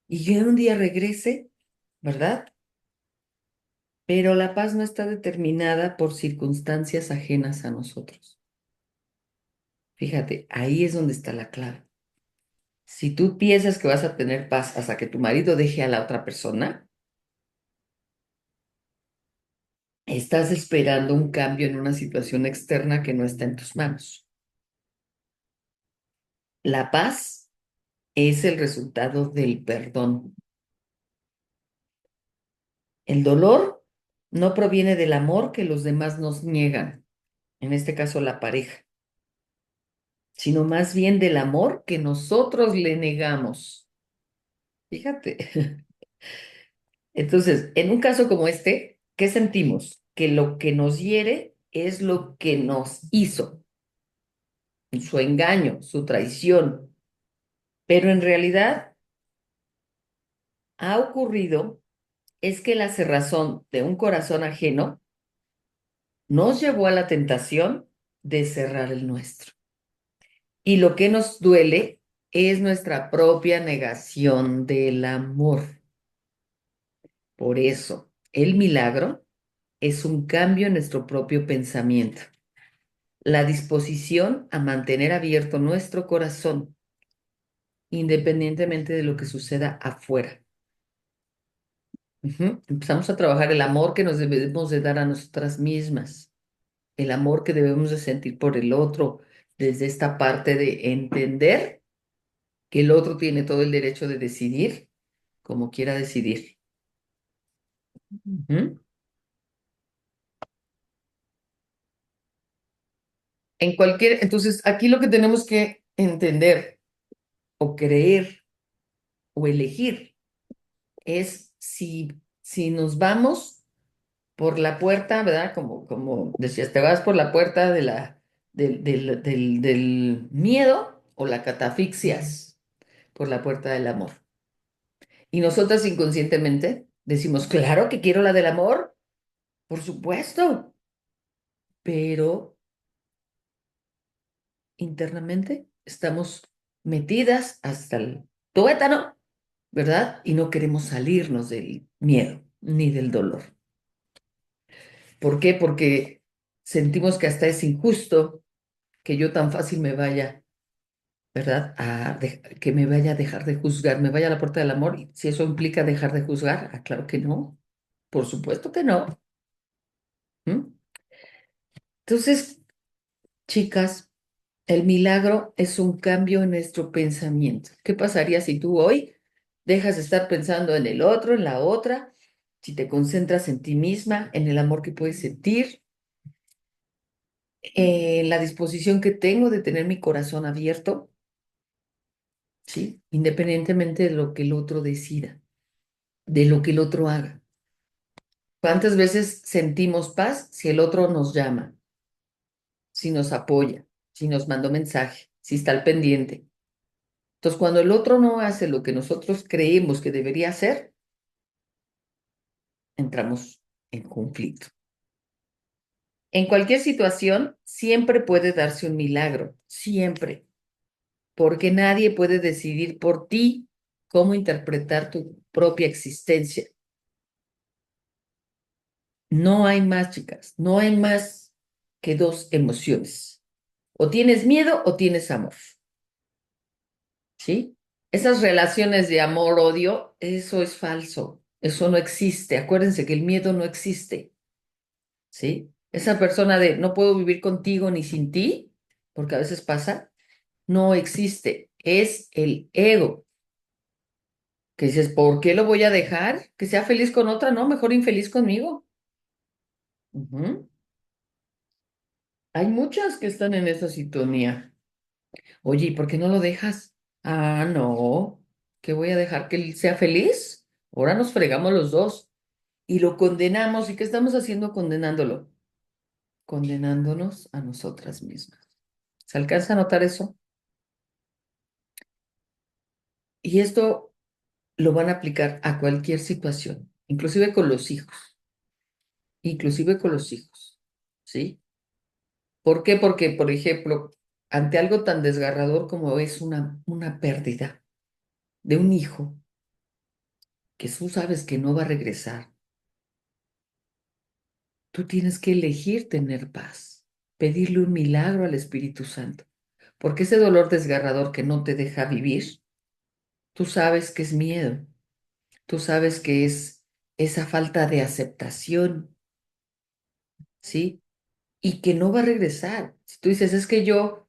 Y que un día regrese, ¿verdad? Pero la paz no está determinada por circunstancias ajenas a nosotros. Fíjate, ahí es donde está la clave. Si tú piensas que vas a tener paz hasta que tu marido deje a la otra persona, estás esperando un cambio en una situación externa que no está en tus manos. La paz es el resultado del perdón. El dolor no proviene del amor que los demás nos niegan, en este caso la pareja, sino más bien del amor que nosotros le negamos. Fíjate. Entonces, en un caso como este, ¿qué sentimos? Que lo que nos hiere es lo que nos hizo, su engaño, su traición, pero en realidad ha ocurrido es que la cerrazón de un corazón ajeno nos llevó a la tentación de cerrar el nuestro. Y lo que nos duele es nuestra propia negación del amor. Por eso, el milagro es un cambio en nuestro propio pensamiento, la disposición a mantener abierto nuestro corazón, independientemente de lo que suceda afuera. Empezamos a trabajar el amor que nos debemos de dar a nosotras mismas, el amor que debemos de sentir por el otro, desde esta parte de entender que el otro tiene todo el derecho de decidir como quiera decidir. Ujú. Entonces, aquí lo que tenemos que entender o creer o elegir es si nos vamos por la puerta, ¿verdad? Como decías, te vas por la puerta del miedo o la catafixias por la puerta del amor. Y nosotras inconscientemente decimos, claro que quiero la del amor, por supuesto, pero internamente estamos metidas hasta el tuétano, ¿verdad? Y no queremos salirnos del miedo ni del dolor. ¿Por qué? Porque sentimos que hasta es injusto que yo tan fácil me vaya, ¿verdad? Que me vaya a dejar de juzgar, me vaya a la puerta del amor. Y si eso implica dejar de juzgar, claro que no. Por supuesto que no. ¿Mm? Entonces, chicas, el milagro es un cambio en nuestro pensamiento. ¿Qué pasaría si tú hoy dejas de estar pensando en el otro, en la otra, si te concentras en ti misma, en el amor que puedes sentir, en la disposición que tengo de tener mi corazón abierto, ¿sí? Independientemente de lo que el otro decida, de lo que el otro haga. ¿Cuántas veces sentimos paz si el otro nos llama, si nos apoya, si nos manda un mensaje, si está al pendiente? Entonces, cuando el otro no hace lo que nosotros creemos que debería hacer, entramos en conflicto. En cualquier situación, siempre puede darse un milagro, siempre, porque nadie puede decidir por ti cómo interpretar tu propia existencia. No hay más, chicas, no hay más que dos emociones. O tienes miedo o tienes amor, ¿sí? Esas relaciones de amor-odio, eso es falso, eso no existe. Acuérdense que el miedo no existe. ¿Sí? Esa persona de no puedo vivir contigo ni sin ti, porque a veces pasa, no existe. Es el ego, que dices, ¿por qué lo voy a dejar? Que sea feliz con otra, no, mejor infeliz conmigo. Ujú. Hay muchas que están en esa sintonía. Oye, ¿y por qué no lo dejas? Ah, no, que voy a dejar que él sea feliz. Ahora nos fregamos los dos y lo condenamos. ¿Y qué estamos haciendo condenándolo? Condenándonos a nosotras mismas. ¿Se alcanza a notar eso? Y esto lo van a aplicar a cualquier situación, inclusive con los hijos, ¿sí? ¿Por qué? Porque, por ejemplo, ante algo tan desgarrador como es una pérdida de un hijo que tú sabes que no va a regresar, tú tienes que elegir tener paz, pedirle un milagro al Espíritu Santo, porque ese dolor desgarrador que no te deja vivir, tú sabes que es miedo, tú sabes que es esa falta de aceptación, ¿sí? Y que no va a regresar. Si tú dices, es que yo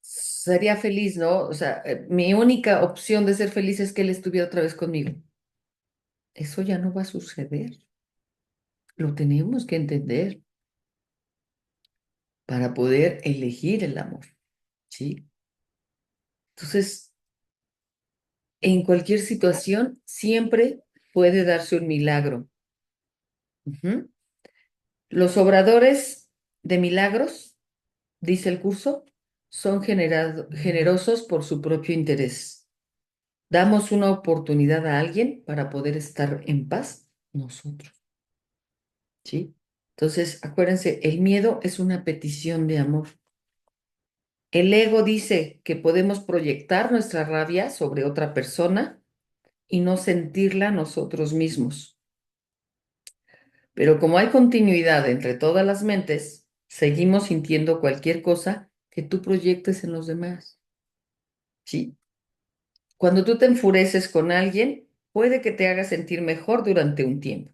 sería feliz, ¿no? O sea, mi única opción de ser feliz es que él estuviera otra vez conmigo. Eso ya no va a suceder. Lo tenemos que entender para poder elegir el amor, ¿sí? Entonces, en cualquier situación, siempre puede darse un milagro. Ujú. Los obradores de milagros, dice el curso, son generosos por su propio interés. Damos una oportunidad a alguien para poder estar en paz nosotros, ¿sí? Entonces, acuérdense, el miedo es una petición de amor. El ego dice que podemos proyectar nuestra rabia sobre otra persona y no sentirla nosotros mismos. Pero como hay continuidad entre todas las mentes, seguimos sintiendo cualquier cosa que tú proyectes en los demás. ¿Sí? Cuando tú te enfureces con alguien, puede que te haga sentir mejor durante un tiempo,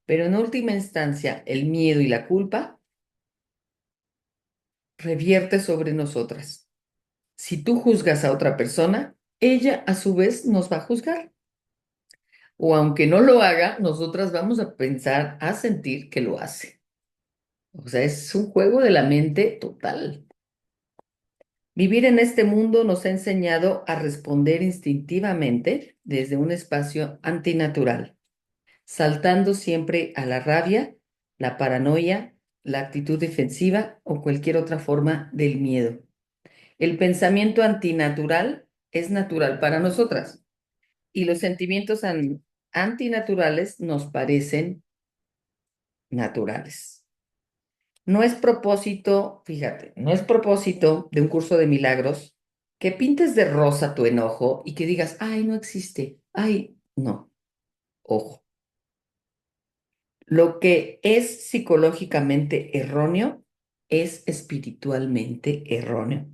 pero en última instancia, el miedo y la culpa revierte sobre nosotras. Si tú juzgas a otra persona, ella a su vez nos va a juzgar. O aunque no lo haga, nosotras vamos a pensar, a sentir que lo hace. O sea, es un juego de la mente total. Vivir en este mundo nos ha enseñado a responder instintivamente desde un espacio antinatural, saltando siempre a la rabia, la paranoia, la actitud defensiva o cualquier otra forma del miedo. El pensamiento antinatural es natural para nosotras y los sentimientos antinaturales nos parecen naturales. No es propósito, fíjate, no es propósito de un curso de milagros que pintes de rosa tu enojo y que digas, ay, no existe, ay, no, ojo. Lo que es psicológicamente erróneo es espiritualmente erróneo.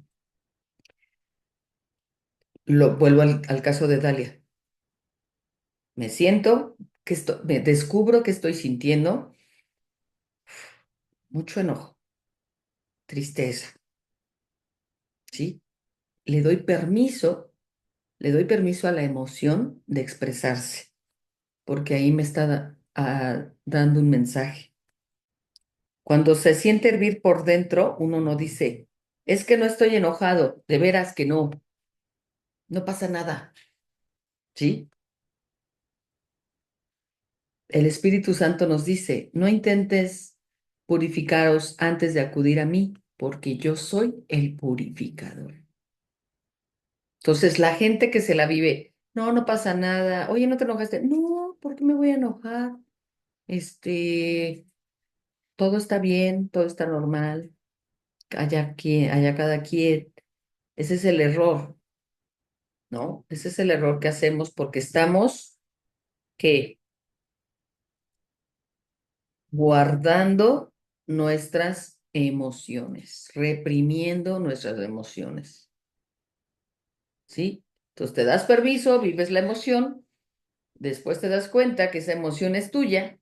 Vuelvo al caso de Dalia. Me siento me descubro que estoy sintiendo mucho enojo, tristeza, ¿sí? Le doy permiso, le doy permiso a la emoción de expresarse, porque ahí me está dando un mensaje. Cuando se siente hervir por dentro, uno no dice, es que no estoy enojado, de veras que no, no pasa nada, ¿sí? El Espíritu Santo nos dice, no intentes purificaros antes de acudir a mí, porque yo soy el purificador. Entonces, la gente que se la vive, no, no pasa nada, oye, ¿no te enojaste? No, ¿por qué me voy a enojar? Este, todo está bien, todo está normal, allá cada quien. Ese es el error, ¿no? Ese es el error que hacemos porque estamos que guardando nuestras emociones, reprimiendo nuestras emociones, ¿sí? Entonces te das permiso, vives la emoción, después te das cuenta que esa emoción es tuya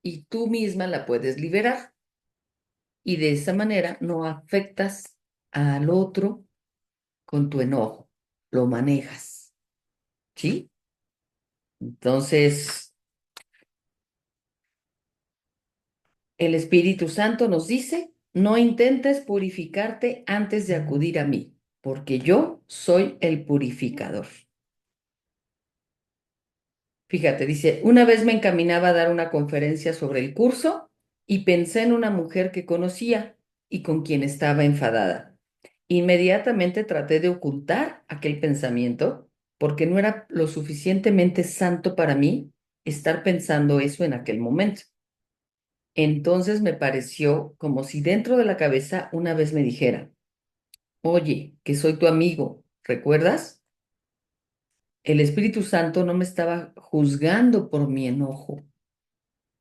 y tú misma la puedes liberar y de esa manera no afectas al otro con tu enojo, lo manejas, ¿sí? Entonces, el Espíritu Santo nos dice, no intentes purificarte antes de acudir a mí, porque yo soy el purificador. Fíjate, dice, una vez me encaminaba a dar una conferencia sobre el curso y pensé en una mujer que conocía y con quien estaba enfadada. Inmediatamente traté de ocultar aquel pensamiento porque no era lo suficientemente santo para mí estar pensando eso en aquel momento. Entonces me pareció como si dentro de la cabeza una vez me dijera, oye, que soy tu amigo, ¿recuerdas? El Espíritu Santo no me estaba juzgando por mi enojo,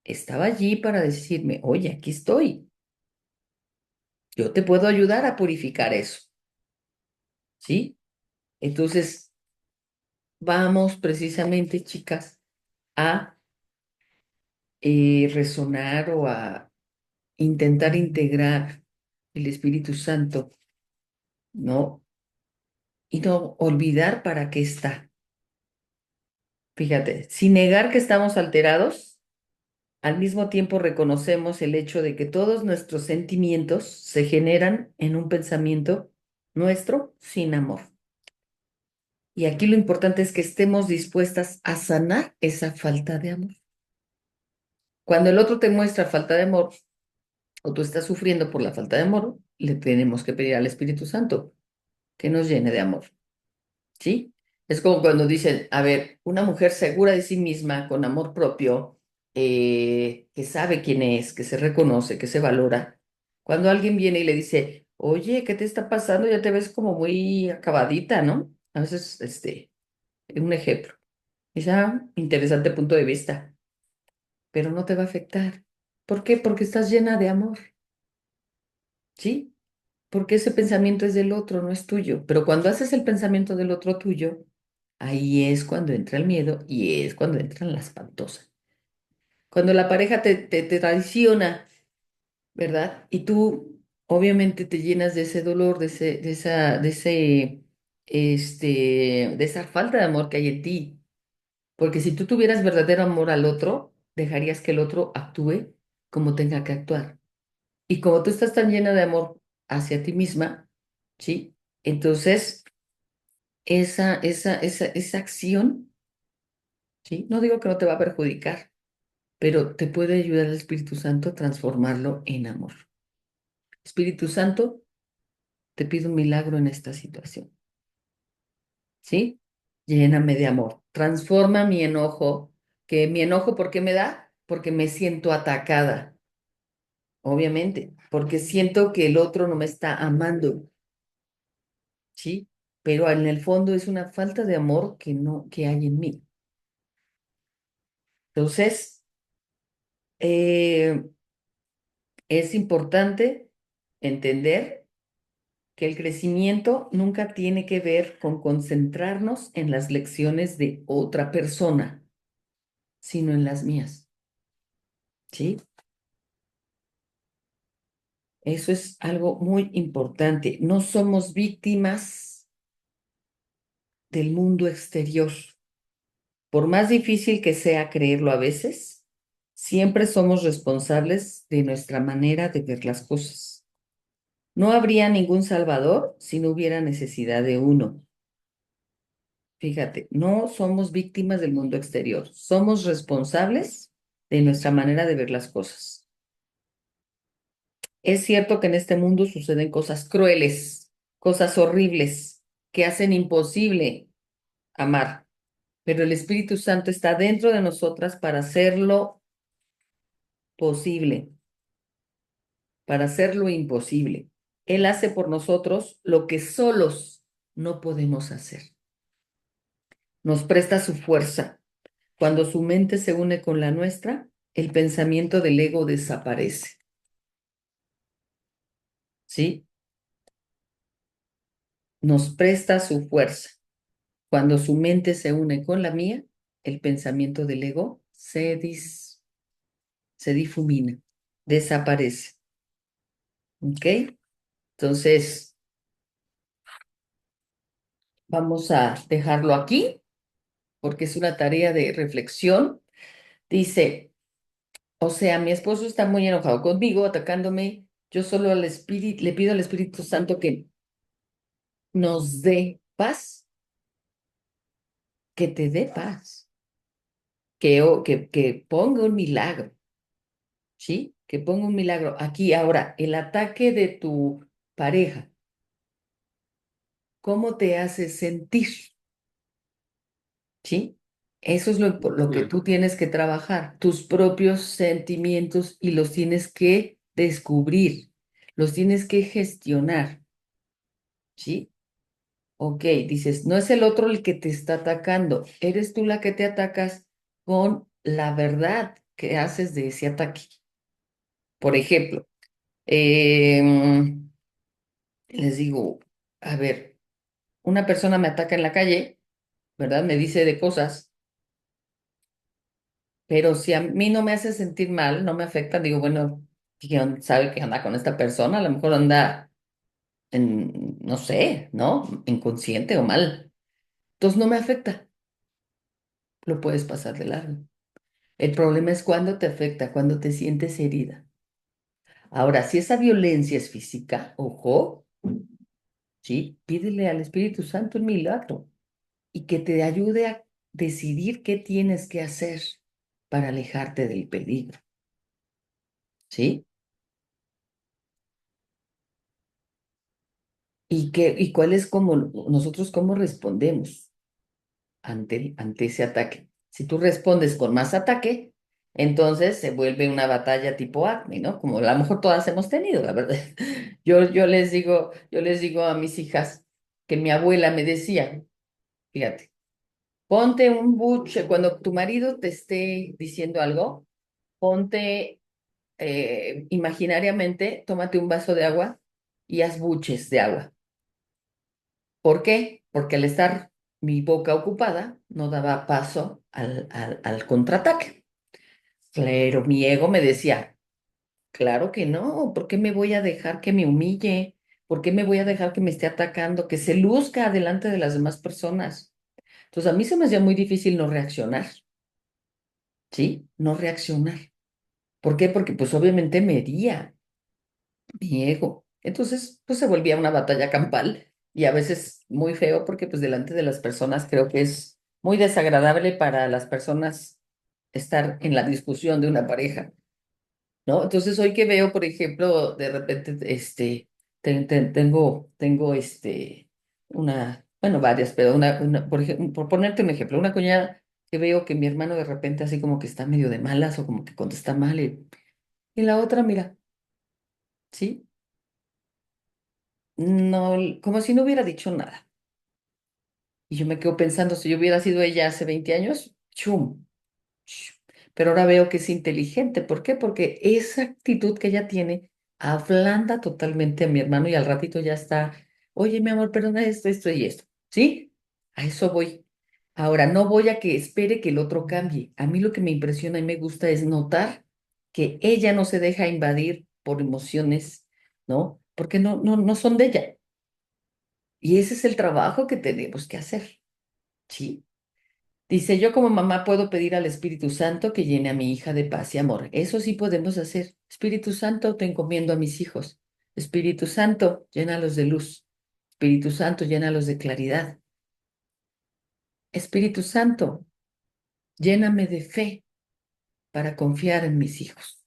estaba allí para decirme, oye, aquí estoy, yo te puedo ayudar a purificar eso, ¿sí? Entonces, vamos precisamente, chicas, a resonar o a intentar integrar el Espíritu Santo, ¿no? Y no olvidar para qué está. Fíjate, sin negar que estamos alterados, al mismo tiempo reconocemos el hecho de que todos nuestros sentimientos se generan en un pensamiento nuestro sin amor. Y aquí lo importante es que estemos dispuestas a sanar esa falta de amor. Cuando el otro te muestra falta de amor o tú estás sufriendo por la falta de amor, le tenemos que pedir al Espíritu Santo que nos llene de amor. ¿Sí? Es como cuando dicen, a ver, una mujer segura de sí misma, con amor propio, que sabe quién es, que se reconoce, que se valora. Cuando alguien viene y le dice, Oye, ¿qué te está pasando? Ya te ves como muy acabadita, ¿no? A veces, un ejemplo. Dice, interesante punto de vista, pero no te va a afectar. ¿Por qué? Porque estás llena de amor, ¿sí? Porque ese pensamiento es del otro, no es tuyo. Pero cuando haces el pensamiento del otro tuyo, ahí es cuando entra el miedo y es cuando entran las espantosas. Cuando la pareja te traiciona, ¿verdad? Y tú obviamente te llenas de ese dolor, de esa falta de amor que hay en ti. Porque si tú tuvieras verdadero amor al otro, dejarías que el otro actúe como tenga que actuar. Y como tú estás tan llena de amor hacia ti misma, ¿sí? Entonces, esa acción, ¿sí? No digo que no te va a perjudicar, pero te puede ayudar el Espíritu Santo a transformarlo en amor. Espíritu Santo, te pido un milagro en esta situación, ¿sí? Lléname de amor. Transforma mi enojo, que mi enojo, ¿por qué me da? Porque me siento atacada, obviamente, porque siento que el otro no me está amando, ¿sí? Pero en el fondo es una falta de amor que no, que hay en mí. Entonces, eh, es importante entender que el crecimiento nunca tiene que ver con concentrarnos en las lecciones de otra persona, sino en las mías, ¿sí? Eso es algo muy importante. No somos víctimas del mundo exterior. Por más difícil que sea creerlo a veces, siempre somos responsables de nuestra manera de ver las cosas. No habría ningún salvador si no hubiera necesidad de uno. Fíjate, no somos víctimas del mundo exterior, somos responsables de nuestra manera de ver las cosas. Es cierto que en este mundo suceden cosas crueles, cosas horribles, que hacen imposible amar, pero el Espíritu Santo está dentro de nosotras para hacerlo posible, para hacer lo imposible. Él hace por nosotros lo que solos no podemos hacer. Nos presta su fuerza. Cuando su mente se une con la nuestra, el pensamiento del ego desaparece, ¿sí? Nos presta su fuerza. Cuando su mente se une con la mía, el pensamiento del ego se difumina, desaparece, ¿ok? Entonces, vamos a dejarlo aquí porque es una tarea de reflexión. Dice, o sea, mi esposo está muy enojado conmigo, atacándome. Yo solo le pido al Espíritu Santo que nos dé paz, que te dé paz, que ponga un milagro, ¿sí? Que ponga un milagro. Aquí, ahora, el ataque de tu pareja, ¿cómo te hace sentir? ¿Sí? Eso es por lo que tú tienes que trabajar, tus propios sentimientos y los tienes que descubrir, los tienes que gestionar, ¿sí? Ok, dices, no es el otro el que te está atacando, eres tú la que te atacas con la verdad que haces de ese ataque. Por ejemplo, em, les digo, a ver, una persona me ataca en la calle, ¿verdad? Me dice de cosas, pero si a mí no me hace sentir mal, no me afecta, digo, bueno, ¿quién sabe qué anda con esta persona? A lo mejor anda no sé, ¿no? Inconsciente o mal. Entonces no me afecta, lo puedes pasar de largo. El problema es cuando te afecta, cuando te sientes herida. Ahora, si esa violencia es física, ojo, sí, pídele al Espíritu Santo un milagro y que te ayude a decidir qué tienes que hacer para alejarte del peligro, ¿sí? Y cuál es como nosotros cómo respondemos ante ese ataque. Si tú respondes con más ataque, Entonces se vuelve una batalla tipo Acme, ¿no? Como a lo mejor todas hemos tenido, la verdad. Yo les digo a mis hijas que mi abuela me decía, fíjate, ponte un buche, cuando tu marido te esté diciendo algo, ponte imaginariamente, tómate un vaso de agua y haz buches de agua. ¿Por qué? Porque al estar mi boca ocupada, no daba paso al contraataque. Pero mi ego me decía, claro que no, ¿por qué me voy a dejar que me humille? ¿Por qué me voy a dejar que me esté atacando, que se luzca delante de las demás personas? Entonces a mí se me hacía muy difícil no reaccionar, ¿sí? No reaccionar. ¿Por qué? Porque pues obviamente me hería mi ego. Entonces pues se volvía una batalla campal y a veces muy feo porque pues delante de las personas creo que es muy desagradable para las personas estar en la discusión de una pareja. ¿No? Entonces, hoy que veo, por ejemplo, de repente, tengo, varias, pero por ejemplo, por ponerte un ejemplo, una cuñada que veo que mi hermano de repente así como que está medio de malas o como que contesta mal y la otra, mira, ¿sí? No, como si no hubiera dicho nada. Y yo me quedo pensando, si yo hubiera sido ella hace 20 años, ¡chum! Pero ahora veo que es inteligente. ¿Por qué? Porque esa actitud que ella tiene ablanda totalmente a mi hermano y al ratito ya está, oye, mi amor, perdona esto y esto. ¿Sí? A eso voy. Ahora, no voy a que espere que el otro cambie. A mí lo que me impresiona y me gusta es notar que ella no se deja invadir por emociones, ¿no? Porque no son de ella. Y ese es el trabajo que tenemos que hacer. ¿Sí? Dice, yo como mamá puedo pedir al Espíritu Santo que llene a mi hija de paz y amor. Eso sí podemos hacer. Espíritu Santo, te encomiendo a mis hijos. Espíritu Santo, llénalos de luz. Espíritu Santo, llénalos de claridad. Espíritu Santo, lléname de fe para confiar en mis hijos.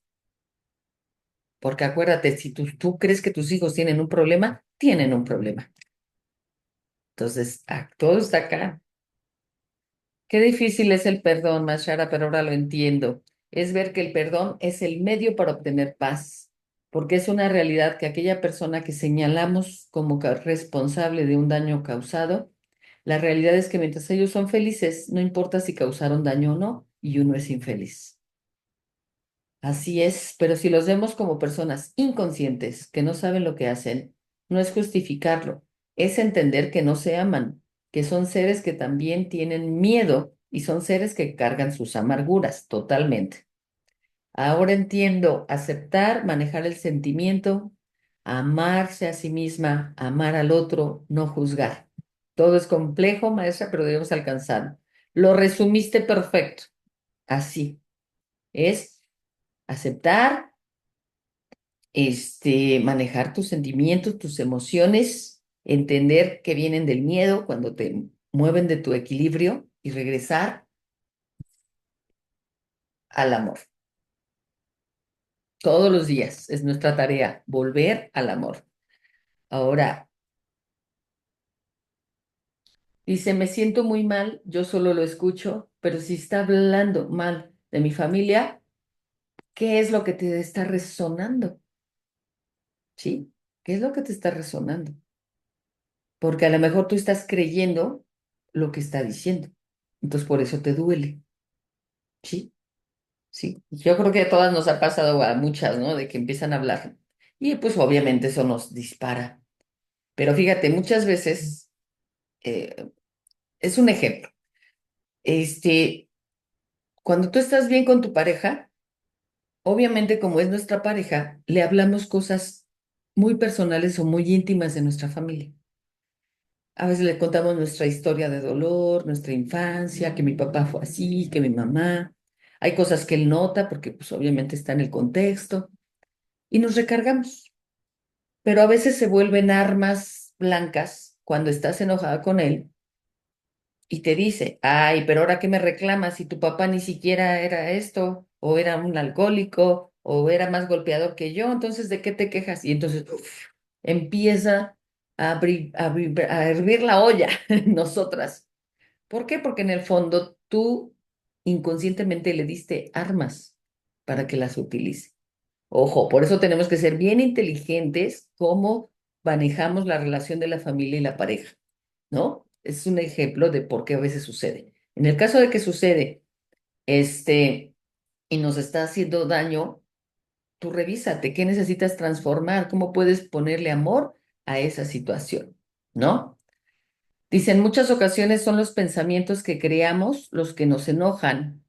Porque acuérdate, si tú crees que tus hijos tienen un problema, tienen un problema. Entonces, todo está acá. Qué difícil es el perdón, Mashara, pero ahora lo entiendo. Es ver que el perdón es el medio para obtener paz, porque es una realidad que aquella persona que señalamos como responsable de un daño causado, la realidad es que mientras ellos son felices, no importa si causaron daño o no, y uno es infeliz. Así es, pero si los vemos como personas inconscientes que no saben lo que hacen, no es justificarlo, es entender que no se aman, que son seres que también tienen miedo y son seres que cargan sus amarguras totalmente. Ahora entiendo aceptar, manejar el sentimiento, amarse a sí misma, amar al otro, no juzgar. Todo es complejo, maestra, pero debemos alcanzarlo. Lo resumiste perfecto. Así es aceptar, manejar tus sentimientos, tus emociones, entender que vienen del miedo cuando te mueven de tu equilibrio y regresar al amor. Todos los días es nuestra tarea, volver al amor. Ahora, dice, me siento muy mal, yo solo lo escucho, pero si está hablando mal de mi familia, ¿qué es lo que te está resonando? ¿Sí? ¿Qué es lo que te está resonando? Porque a lo mejor tú estás creyendo lo que está diciendo. Entonces por eso te duele. Sí, sí. Yo creo que a todas nos ha pasado a muchas, ¿no? De que empiezan a hablar. Y pues obviamente eso nos dispara. Pero fíjate, muchas veces, eh, es un ejemplo. Este, cuando tú estás bien con tu pareja, obviamente como es nuestra pareja, le hablamos cosas muy personales o muy íntimas de nuestra familia. A veces le contamos nuestra historia de dolor, nuestra infancia, que mi papá fue así, que mi mamá. Hay cosas que él nota porque pues obviamente está en el contexto y nos recargamos. Pero a veces se vuelven armas blancas cuando estás enojada con él y te dice, ay, pero ahora qué me reclamas si tu papá ni siquiera era esto, o era un alcohólico, o era más golpeador que yo, entonces ¿de qué te quejas? Y entonces empieza a hervir la olla en nosotras. ¿Por qué? Porque en el fondo tú inconscientemente le diste armas. para que las utilice. Ojo, por eso tenemos que ser bien inteligentes cómo manejamos la relación de la familia y la pareja, ¿no? Es un ejemplo de por qué a veces sucede. En el caso de que sucede, este, y nos está haciendo daño, tú revísate, ¿qué necesitas transformar? ¿Cómo puedes ponerle amor a esa situación? ¿No? Dice, en muchas ocasiones son los pensamientos que creamos los que nos enojan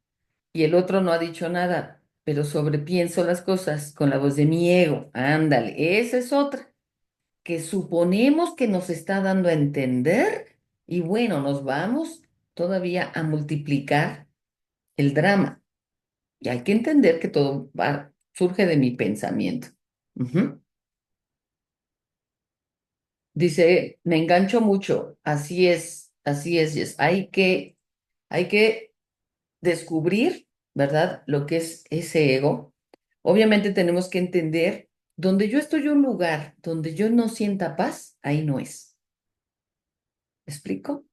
y el otro no ha dicho nada, pero sobrepienso las cosas con la voz de mi ego. Ándale, esa es otra, que suponemos que nos está dando a entender y bueno, nos vamos todavía a multiplicar el drama. Y hay que entender que todo surge de mi pensamiento. Ujú. Dice, me engancho mucho. Así es, Jess. Hay que descubrir, ¿verdad? Lo que es ese ego. Obviamente tenemos que entender, donde yo estoy en un lugar donde yo no sienta paz, ahí no es. ¿Me explico?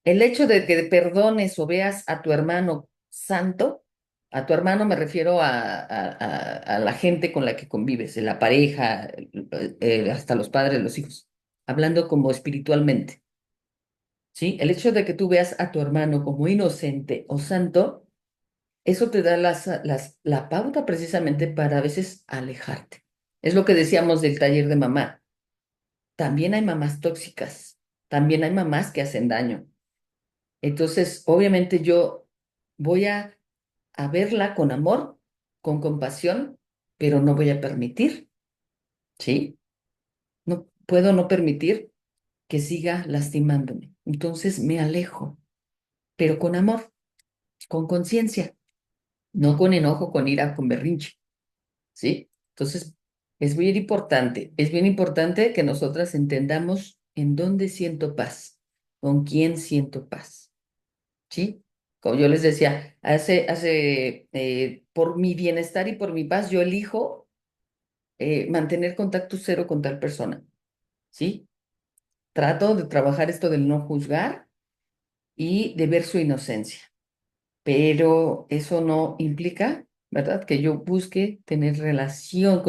El hecho de que perdones o veas a tu hermano santo, a tu hermano me refiero a la gente con la que convives, la pareja, hasta los padres, los hijos, hablando como espiritualmente, ¿sí? El hecho de que tú veas a tu hermano como inocente o santo, eso te da la pauta precisamente para a veces alejarte. Es lo que decíamos del taller de mamá. También hay mamás tóxicas, también hay mamás que hacen daño. Entonces, obviamente yo voy a verla con amor, con compasión, pero no voy a permitir, ¿sí? No puedo no permitir que siga lastimándome. Entonces me alejo, pero con amor, con conciencia, no con enojo, con ira, con berrinche, ¿sí? Entonces, es bien importante que nosotras entendamos en dónde siento paz, con quién siento paz. ¿Sí? Como yo les decía, por mi bienestar y por mi paz, yo elijo mantener contacto cero con tal persona, ¿sí? Trato de trabajar esto del no juzgar y de ver su inocencia, pero eso no implica, ¿verdad? Que yo busque tener relación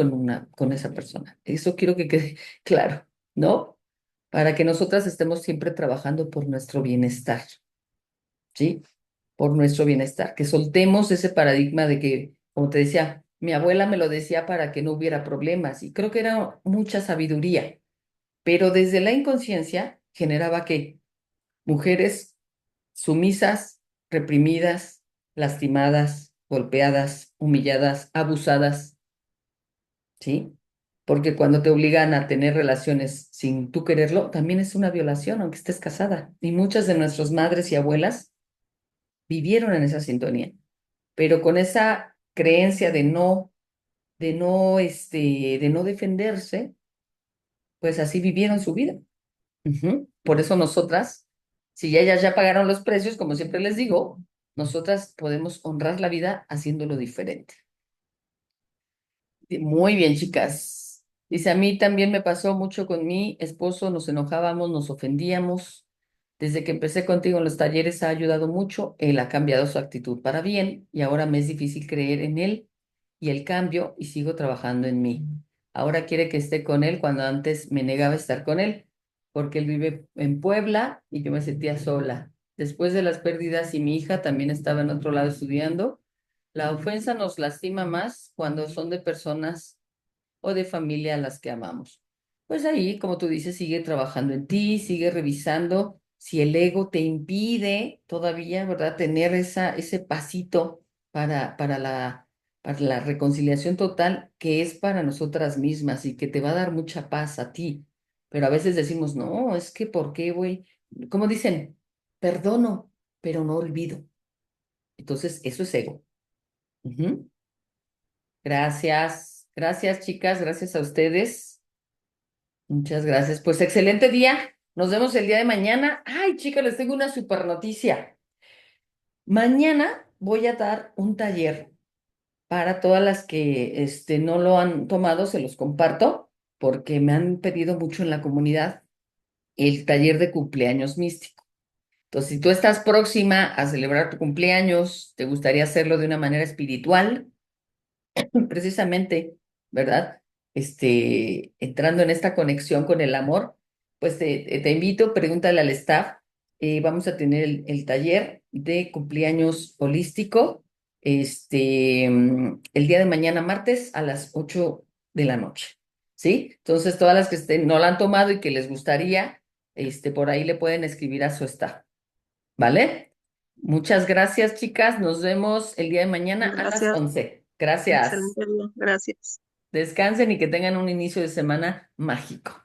con esa persona. Eso quiero que quede claro, ¿no? Para que nosotras estemos siempre trabajando por nuestro bienestar, ¿sí? Por nuestro bienestar, que soltemos ese paradigma de que, como te decía, mi abuela me lo decía para que no hubiera problemas y creo que era mucha sabiduría, pero desde la inconsciencia generaba que mujeres sumisas, reprimidas, lastimadas, golpeadas, humilladas, abusadas, ¿sí? Porque cuando te obligan a tener relaciones sin tú quererlo, también es una violación, aunque estés casada. Y muchas de nuestras madres y abuelas vivieron en esa sintonía, pero con esa creencia de no defenderse, pues así vivieron su vida. Ujú. Por eso nosotras, si ellas ya pagaron los precios, como siempre les digo, nosotras podemos honrar la vida haciéndolo diferente. Muy bien, chicas. Dice, a mí también me pasó mucho con mi esposo, nos enojábamos, nos ofendíamos. Desde que empecé contigo en los talleres ha ayudado mucho, él ha cambiado su actitud para bien y ahora me es difícil creer en él y el cambio y sigo trabajando en mí. Ahora quiere que esté con él cuando antes me negaba a estar con él, porque él vive en Puebla y yo me sentía sola. Después de las pérdidas y mi hija también estaba en otro lado estudiando, la ofensa nos lastima más cuando son de personas o de familia a las que amamos. Pues ahí, como tú dices, sigue trabajando en ti, sigue revisando si el ego te impide todavía, ¿verdad?, tener ese pasito para la reconciliación total que es para nosotras mismas y que te va a dar mucha paz a ti. Pero a veces decimos, no, es que ¿por qué, güey? Como dicen, perdono, pero no olvido. Entonces, eso es ego. Ujú. Gracias, gracias chicas, gracias a ustedes. Muchas gracias. Pues excelente día. Nos vemos el día de mañana. Ay, chicas, les tengo una super noticia. Mañana voy a dar un taller para todas las que no lo han tomado, se los comparto, porque me han pedido mucho en la comunidad el taller de cumpleaños místico. Entonces, si tú estás próxima a celebrar tu cumpleaños, te gustaría hacerlo de una manera espiritual, precisamente, ¿verdad? Entrando en esta conexión con el amor, pues te invito, pregúntale al staff. Vamos a tener el taller de cumpleaños holístico, el día de mañana, martes, a las 8 de la noche, ¿sí? Entonces, todas las que no la han tomado y que les gustaría, por ahí le pueden escribir a su staff, ¿vale? Muchas gracias, chicas. Nos vemos el día de mañana a las Gracias, 11. Gracias. excelente día, gracias. Descansen y que tengan un inicio de semana mágico.